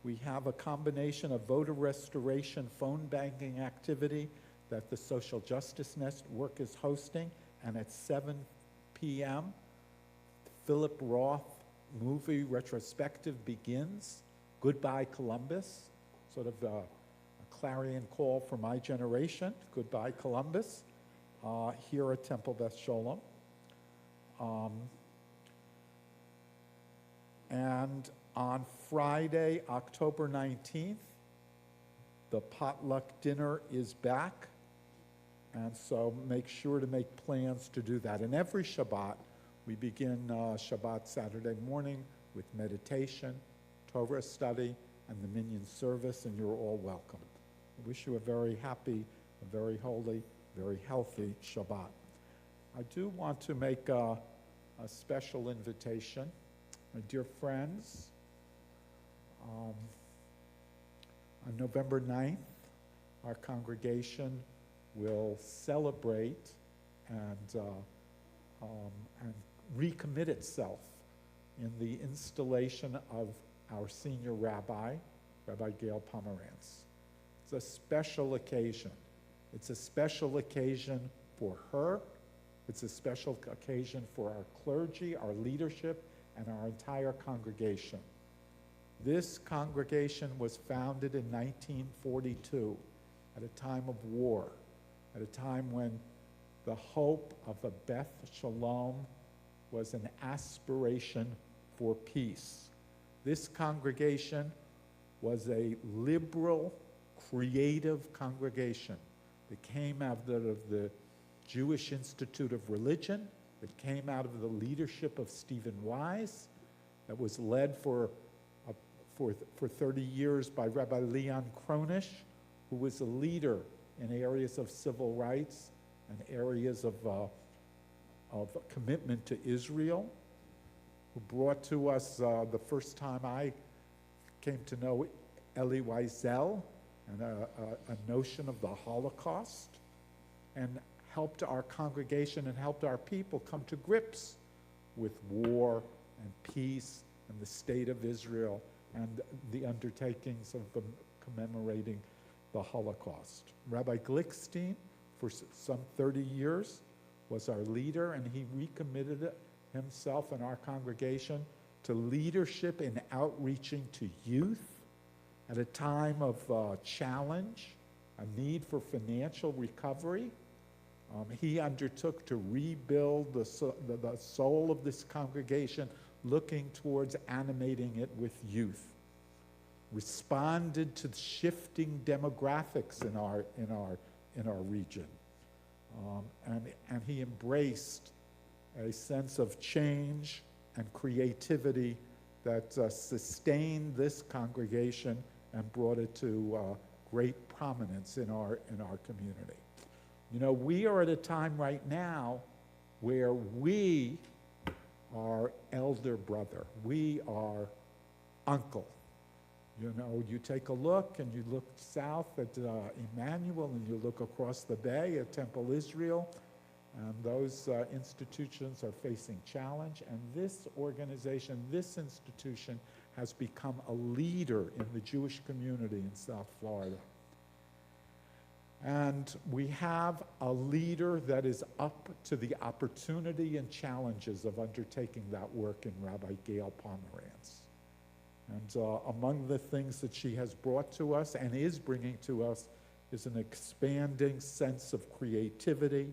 we have a combination of voter restoration phone banking activity that the Social Justice Network is hosting, and at 7 p.m., Philip Roth movie retrospective begins. Goodbye, Columbus, sort of a clarion call for my generation. Goodbye, Columbus, here at Temple Beth Sholom. And on Friday, October 19th, the potluck dinner is back. And so make sure to make plans to do that. And every Shabbat, we begin Shabbat Saturday morning with meditation, Torah study, and the Minyan service, and you're all welcome. I wish you a very happy, a very holy, very healthy Shabbat. I do want to make a special invitation. My dear friends, on November 9th, our congregation will celebrate and recommit itself in the installation of our senior rabbi, Rabbi Gail Pomerantz. It's a special occasion. It's a special occasion for her. It's a special occasion for our clergy, our leadership, and our entire congregation. This congregation was founded in 1942 at a time of war, at a time when the hope of a Beth Sholom was an aspiration for peace. This congregation was a liberal, creative congregation that came out of the Jewish Institute of Religion, that came out of the leadership of Stephen Wise, that was led for 30 years by Rabbi Leon Kronish, who was a leader in areas of civil rights and areas of commitment to Israel, who brought to us the first time I came to know Elie Wiesel and a notion of the Holocaust, and helped our congregation and helped our people come to grips with war and peace and the state of Israel and the undertakings of commemorating the Holocaust. Rabbi Glickstein, for some 30 years, was our leader, and he recommitted himself and our congregation to leadership in outreaching to youth at a time of challenge, a need for financial recovery. He undertook to rebuild the soul of this congregation, looking towards animating it with youth. Responded to the shifting demographics in our region, and he embraced a sense of change and creativity that sustained this congregation and brought it to great prominence in our community. You know, we are at a time right now where we are elder brother. We are uncle. You know, you take a look and you look south at Emmanuel and you look across the bay at Temple Israel, and those institutions are facing challenge. And this organization, this institution, has become a leader in the Jewish community in South Florida. And we have a leader that is up to the opportunity and challenges of undertaking that work in Rabbi Gail Pomerantz. And among the things that she has brought to us and is bringing to us is an expanding sense of creativity,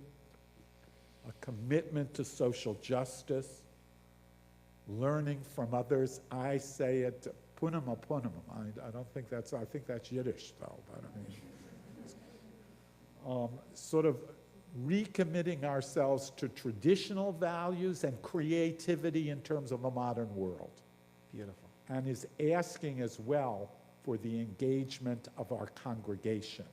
a commitment to social justice, learning from others. I say it, punim a punim. I don't think that's, I think that's Yiddish though, but I mean, sort of recommitting ourselves to traditional values and creativity in terms of a modern world. Beautiful. And is asking as well for the engagement of our congregation.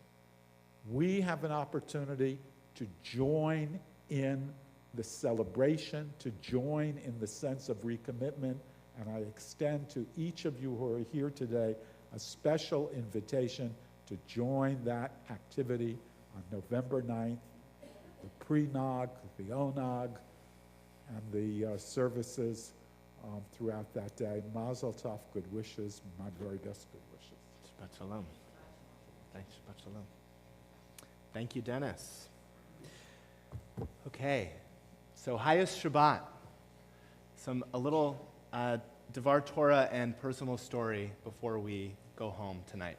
We have an opportunity to join in the celebration, to join in the sense of recommitment, and I extend to each of you who are here today a special invitation to join that activity on November 9th, the pre-Nog, the Onag, and the services throughout that day. Mazel tov, good wishes, my very best good wishes. Shabbat Shalom. Thanks, Shabbat Shalom. Thank you, Dennis. Okay, so highest Shabbat. A little Devar Torah and personal story before we go home tonight.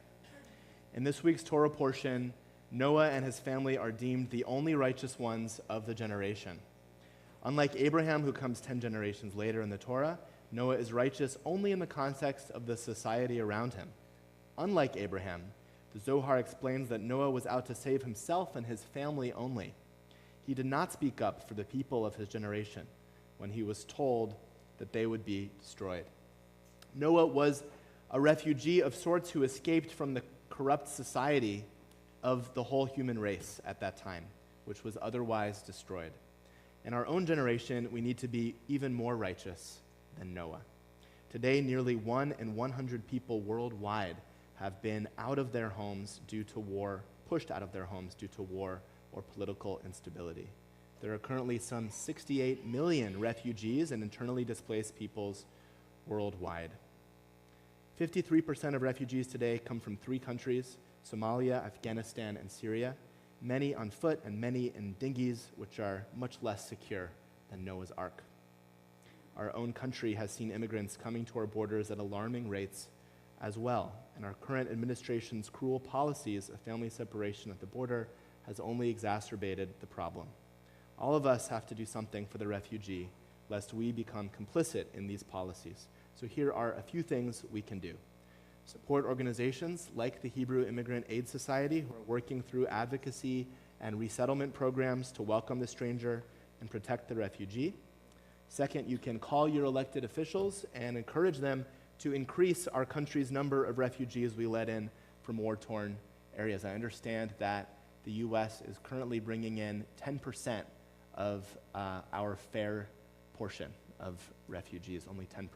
In this week's Torah portion, Noah and his family are deemed the only righteous ones of the generation. Unlike Abraham, who comes 10 generations later in the Torah, Noah is righteous only in the context of the society around him. Unlike Abraham, the Zohar explains that Noah was out to save himself and his family only. He did not speak up for the people of his generation when he was told that they would be destroyed. Noah was a refugee of sorts who escaped from the corrupt society of the whole human race at that time, which was otherwise destroyed. In our own generation, we need to be even more righteous than Noah. Today, nearly 1 in 100 people worldwide have been out of their homes due to war, pushed out of their homes due to war or political instability. There are currently some 68 million refugees and internally displaced peoples worldwide. 53% of refugees today come from 3 countries: Somalia, Afghanistan, and Syria, many on foot and many in dinghies, which are much less secure than Noah's Ark. Our own country has seen immigrants coming to our borders at alarming rates as well, and our current administration's cruel policies of family separation at the border has only exacerbated the problem. All of us have to do something for the refugee, lest we become complicit in these policies. So here are a few things we can do. Support organizations like the Hebrew Immigrant Aid Society, who are working through advocacy and resettlement programs to welcome the stranger and protect the refugee. Second, you can call your elected officials and encourage them to increase our country's number of refugees we let in from war-torn areas. I understand that the U.S. is currently bringing in 10% of our fair portion of refugees, only 10%,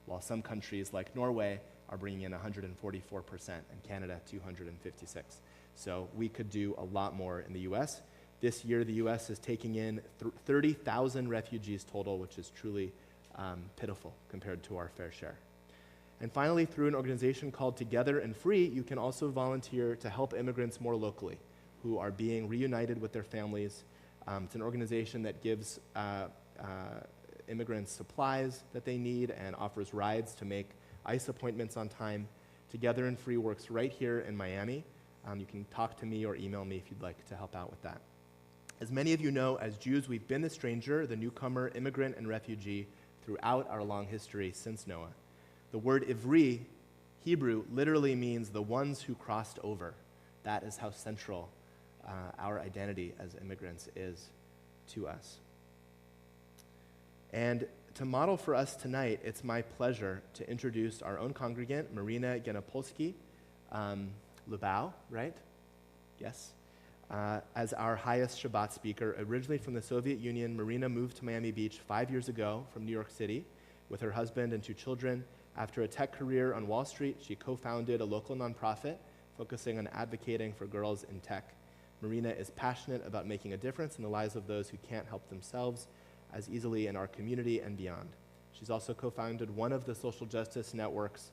while some countries like Norway are bringing in 144%, and Canada 256. So we could do a lot more in the U.S. This year, the U.S. is taking in 30,000 refugees total, which is truly pitiful compared to our fair share. And finally, through an organization called Together and Free, you can also volunteer to help immigrants more locally who are being reunited with their families. It's an organization that gives immigrants supplies that they need and offers rides to make ICE appointments on time. Together and Free works right here in Miami. You can talk to me or email me if you'd like to help out with that. As many of you know, as Jews, we've been the stranger, the newcomer, immigrant, and refugee throughout our long history since Noah. The word Ivri, Hebrew, literally means the ones who crossed over. That is how central our identity as immigrants is to us. And to model for us tonight, it's my pleasure to introduce our own congregant, Marina Genopolsky, Lubau, right? Yes. As our highest Shabbat speaker. Originally from the Soviet Union, Marina moved to Miami Beach 5 years ago from New York City with her husband and 2 children. After a tech career on Wall Street, she co-founded a local nonprofit focusing on advocating for girls in tech. Marina is passionate about making a difference in the lives of those who can't help themselves as easily in our community and beyond. She's also co-founded one of the social justice network's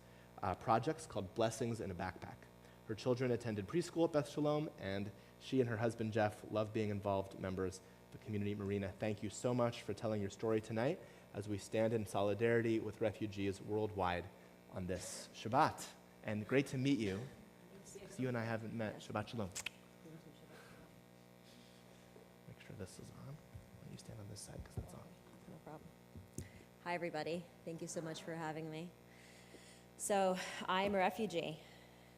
projects called Blessings in a Backpack. Her children attended preschool at Beth Sholom, and she and her husband Jeff love being involved members of the community. Marina, thank you so much for telling your story tonight as we stand in solidarity with refugees worldwide on this Shabbat. And great to meet you, because you and I haven't met. Shabbat Shalom. Make sure this is on. Why don't you stand on this side, because it's on. No problem. Hi, everybody. Thank you so much for having me. So, I'm a refugee.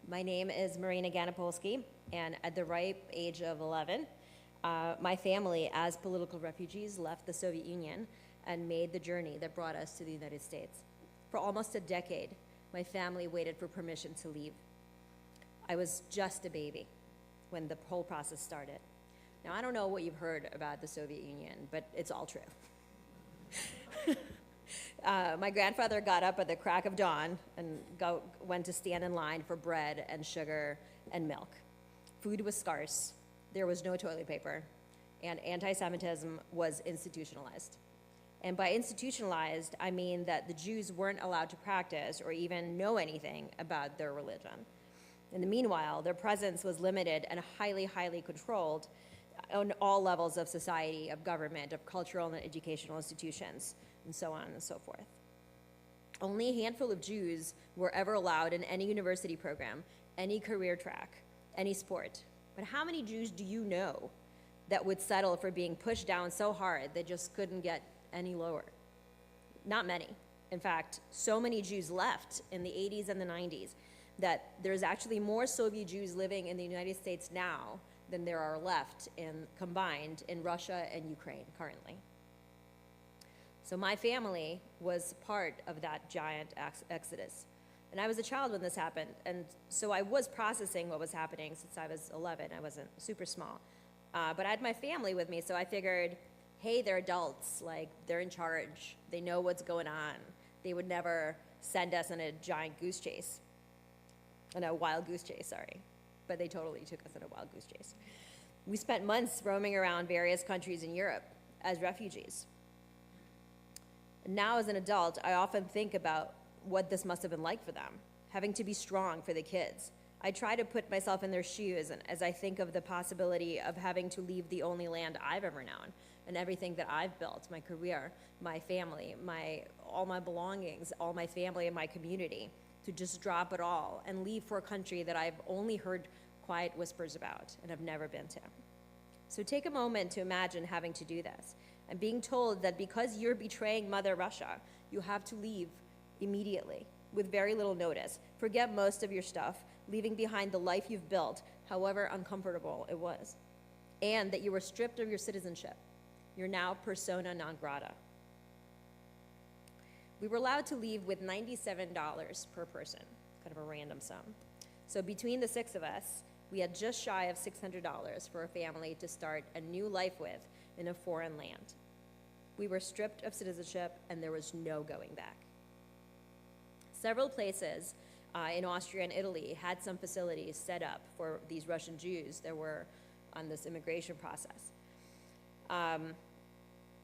My name is Marina Ganopolsky, and at the ripe age of 11, my family, as political refugees, left the Soviet Union and made the journey that brought us to the United States. For almost a decade, my family waited for permission to leave. I was just a baby when the whole process started. Now, I don't know what you've heard about the Soviet Union, but it's all true. My grandfather got up at the crack of dawn and went to stand in line for bread and sugar and milk. Food was scarce, there was no toilet paper, and anti-Semitism was institutionalized. And by institutionalized, I mean that the Jews weren't allowed to practice or even know anything about their religion. In the meanwhile, their presence was limited and highly, highly controlled on all levels of society, of government, of cultural and educational institutions, and so on and so forth. Only a handful of Jews were ever allowed in any university program, any career track, any sport. But how many Jews do you know that would settle for being pushed down so hard they just couldn't get any lower? Not many. In fact, so many Jews left in the 80s and the 90s that there's actually more Soviet Jews living in the United States now than there are left combined in Russia and Ukraine currently. So my family was part of that giant exodus. And I was a child when this happened, and so I was processing what was happening since I was 11. I wasn't super small. But I had my family with me, so I figured, hey, they're adults, like they're in charge. They know what's going on. They would never send us on a giant goose chase. On a wild goose chase, sorry. But they totally took us on a wild goose chase. We spent months roaming around various countries in Europe as refugees. Now as an adult, I often think about what this must have been like for them, having to be strong for the kids. I try to put myself in their shoes, and as I think of the possibility of having to leave the only land I've ever known and everything that I've built, my career, my family, all my belongings, all my family and my community, to just drop it all and leave for a country that I've only heard quiet whispers about and have never been to. So take a moment to imagine having to do this and being told that because you're betraying Mother Russia, you have to leave immediately with very little notice. Forget most of your stuff, leaving behind the life you've built, however uncomfortable it was, and that you were stripped of your citizenship. You're now persona non grata. We were allowed to leave with $97 per person, kind of a random sum. So between the 6 of us, we had just shy of $600 for a family to start a new life with in a foreign land. We were stripped of citizenship, and there was no going back. Several places in Austria and Italy had some facilities set up for these Russian Jews that were on this immigration process.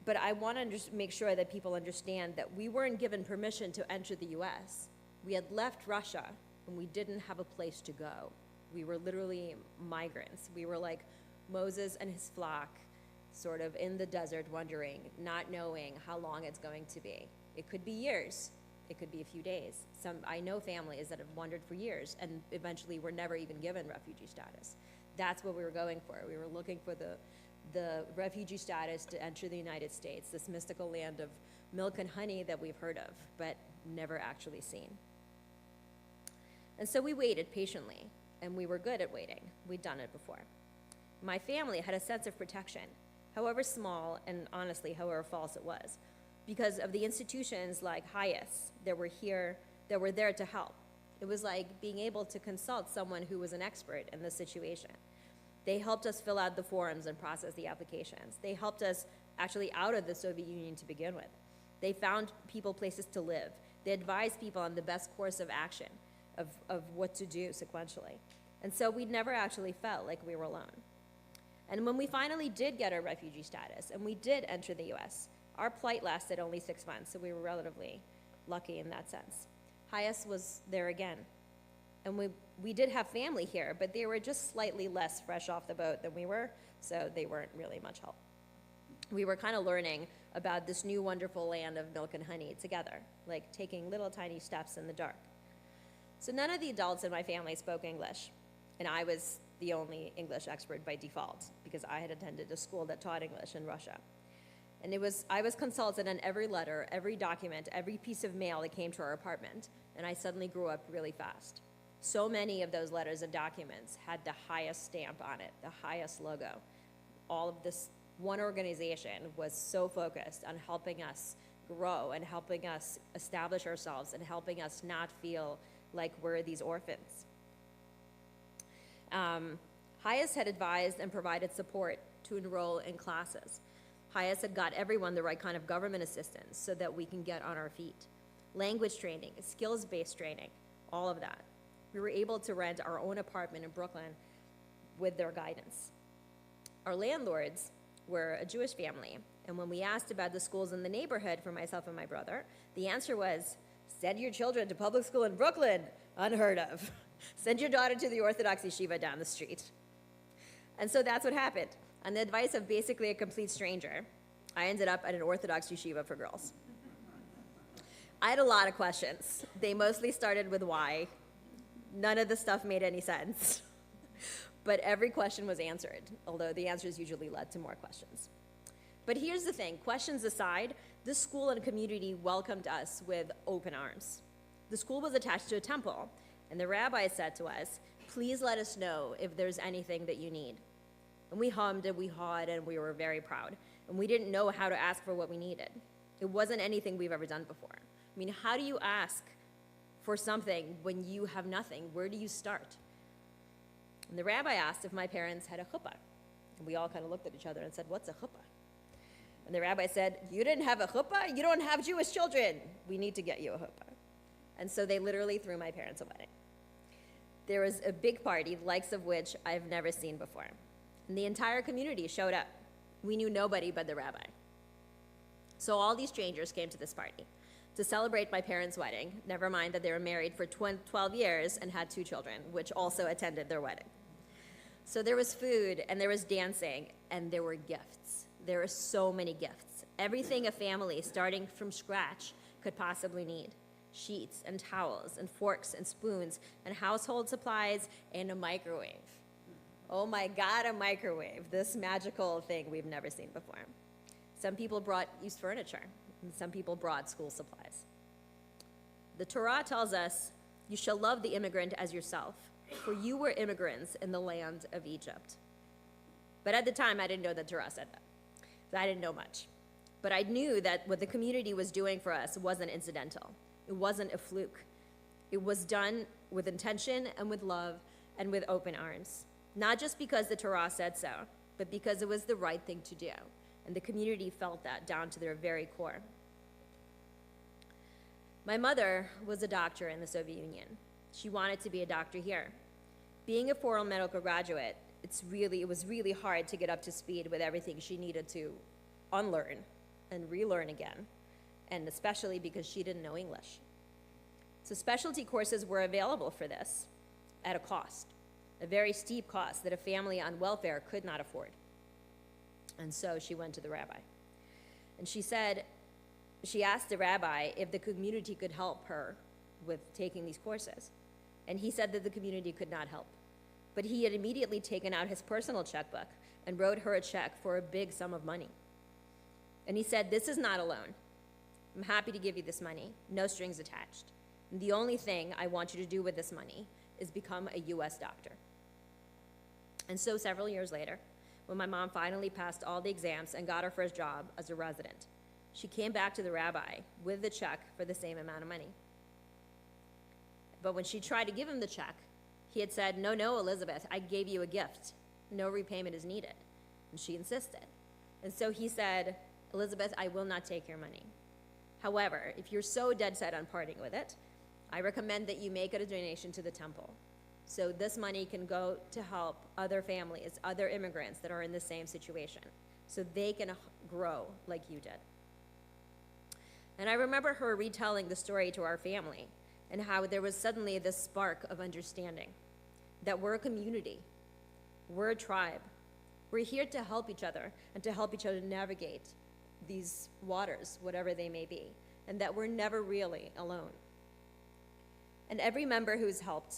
But I want to make sure that people understand that we weren't given permission to enter the US. We had left Russia, and we didn't have a place to go. We were literally migrants. We were like Moses and his flock, sort of in the desert wandering, not knowing how long it's going to be. It could be years. It could be a few days. I know families that have wandered for years and eventually were never even given refugee status. That's what we were going for. We were looking for the refugee status to enter the United States, this mystical land of milk and honey that we've heard of, but never actually seen. And so we waited patiently, and we were good at waiting. We'd done it before. My family had a sense of protection, however small and honestly, however false it was, because of the institutions like HIAS that were there to help. It was like being able to consult someone who was an expert in the situation. They helped us fill out the forms and process the applications. They helped us actually out of the Soviet Union to begin with. They found people places to live. They advised people on the best course of action, of what to do sequentially. And so we never actually felt like we were alone. And when we finally did get our refugee status and we did enter the US, our plight lasted only 6 months, so we were relatively lucky in that sense. HIAS was there again. And we did have family here, but they were just slightly less fresh off the boat than we were, so they weren't really much help. We were kind of learning about this new wonderful land of milk and honey together, like taking little tiny steps in the dark. So none of the adults in my family spoke English, and I was the only English expert by default because I had attended a school that taught English in Russia. And I was consulted on every letter, every document, every piece of mail that came to our apartment, and I suddenly grew up really fast. So many of those letters and documents had the highest stamp on it, the highest logo. All of this one organization was so focused on helping us grow and helping us establish ourselves and helping us not feel like we're these orphans. Highest had advised and provided support to enroll in classes. Highest had got everyone the right kind of government assistance so that we can get on our feet. Language training, skills-based training, all of that. We were able to rent our own apartment in Brooklyn with their guidance. Our landlords were a Jewish family, and when we asked about the schools in the neighborhood for myself and my brother, the answer was, send your children to public school in Brooklyn, unheard of. Send your daughter to the Orthodox yeshiva down the street. And so that's what happened. On the advice of basically a complete stranger, I ended up at an Orthodox yeshiva for girls. I had a lot of questions. They mostly started with why. None of the stuff made any sense. But every question was answered, although the answers usually led to more questions. But here's the thing, questions aside, this school and community welcomed us with open arms. The school was attached to a temple, and the rabbi said to us, please let us know if there's anything that you need. And we hummed and we hawed and we were very proud. And we didn't know how to ask for what we needed. It wasn't anything we've ever done before. I mean, how do you ask for something when you have nothing? Where do you start? And the rabbi asked if my parents had a chuppah. And we all kind of looked at each other and said, what's a chuppah? And the rabbi said, you didn't have a chuppah? You don't have Jewish children. We need to get you a chuppah. And so they literally threw my parents a wedding. There was a big party, the likes of which I've never seen before. And the entire community showed up. We knew nobody but the rabbi. So all these strangers came to this party to celebrate my parents' wedding, never mind that they were married for 12 years and had 2 children, which also attended their wedding. So there was food, and there was dancing, and there were gifts. There were so many gifts. Everything a family starting from scratch could possibly need. Sheets and towels and forks and spoons and household supplies and a microwave. Oh my God, a microwave, this magical thing we've never seen before. Some people brought used furniture, and some people brought school supplies. The Torah tells us, you shall love the immigrant as yourself, for you were immigrants in the land of Egypt. But at the time, I didn't know that Torah said that. So I didn't know much. But I knew that what the community was doing for us wasn't incidental. It wasn't a fluke. It was done with intention and with love and with open arms. Not just because the Torah said so, but because it was the right thing to do. And the community felt that down to their very core. My mother was a doctor in the Soviet Union. She wanted to be a doctor here. Being a foreign medical graduate, it was really hard to get up to speed with everything she needed to unlearn and relearn again, and especially because she didn't know English. So specialty courses were available for this at a cost, a very steep cost that a family on welfare could not afford. And so she went to the rabbi. And she asked the rabbi if the community could help her with taking these courses. And he said that the community could not help. But he had immediately taken out his personal checkbook and wrote her a check for a big sum of money. And he said, this is not a loan. I'm happy to give you this money, no strings attached. And the only thing I want you to do with this money is become a US doctor. And so several years later, when my mom finally passed all the exams and got her first job as a resident, she came back to the rabbi with the check for the same amount of money. But when she tried to give him the check, he had said, no, Elizabeth, I gave you a gift. No repayment is needed. And she insisted. And so he said, Elizabeth, I will not take your money. However, if you're so dead set on parting with it, I recommend that you make it a donation to the temple. So this money can go to help other families, other immigrants that are in the same situation, so they can grow like you did. And I remember her retelling the story to our family and how there was suddenly this spark of understanding that we're a community, we're a tribe. We're here to help each other and to help each other navigate these waters, whatever they may be, and that we're never really alone. And every member who's helped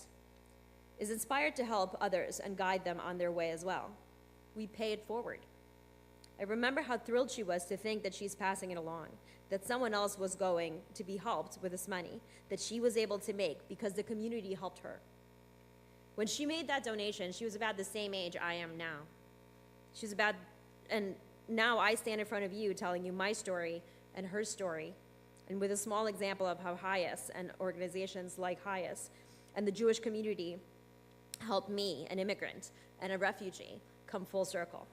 is inspired to help others and guide them on their way as well. We pay it forward. I remember how thrilled she was to think that she's passing it along, that someone else was going to be helped with this money that she was able to make because the community helped her. When she made that donation, she was about the same age I am now. And now I stand in front of you telling you my story and her story, and with a small example of how HIAS and organizations like HIAS and the Jewish community helped me, an immigrant and a refugee, come full circle.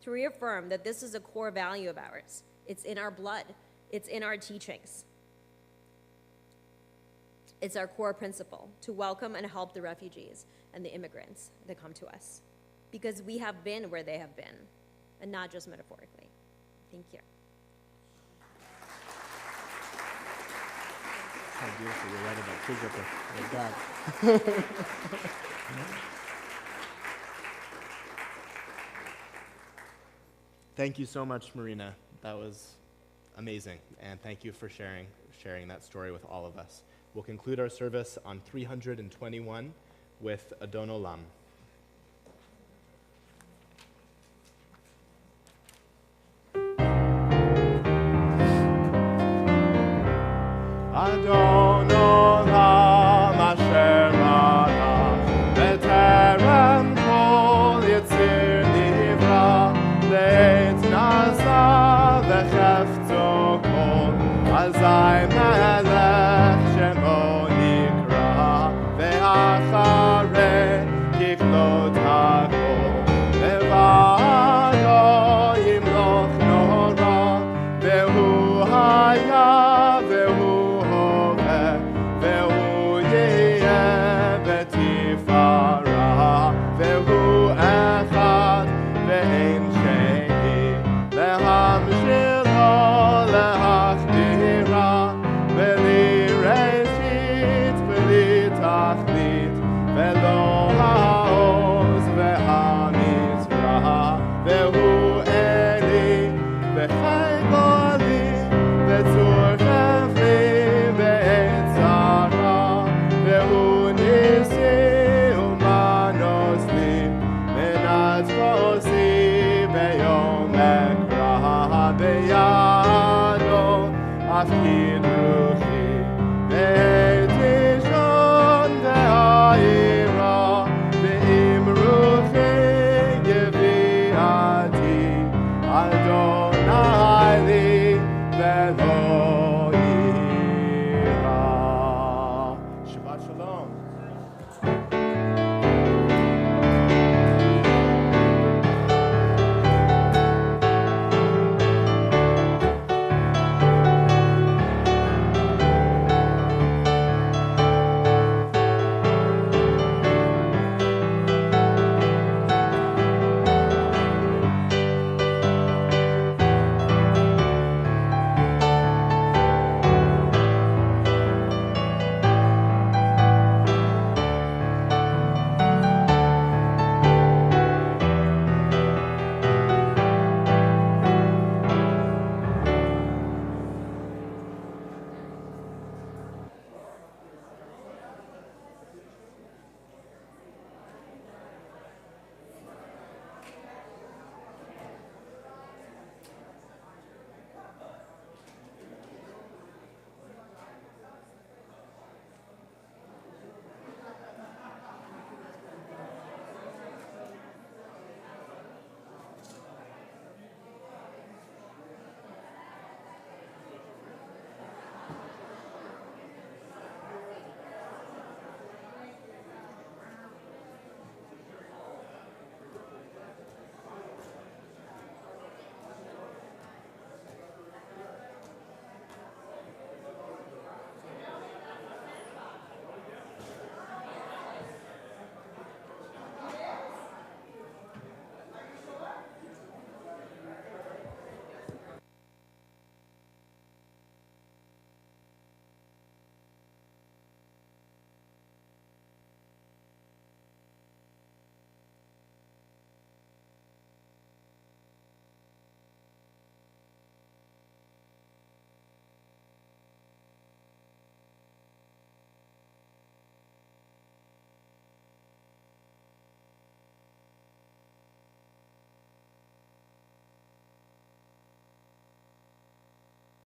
To reaffirm that this is a core value of ours. It's in our blood. It's in our teachings. It's our core principle to welcome and help the refugees and the immigrants that come to us, because we have been where they have been, and not just metaphorically. Thank you. How beautiful. You're right about kids up there. Thank God. Thank you so much, Marina. That was amazing, and thank you for sharing that story with all of us. We'll conclude our service on 321 with Adon Olam.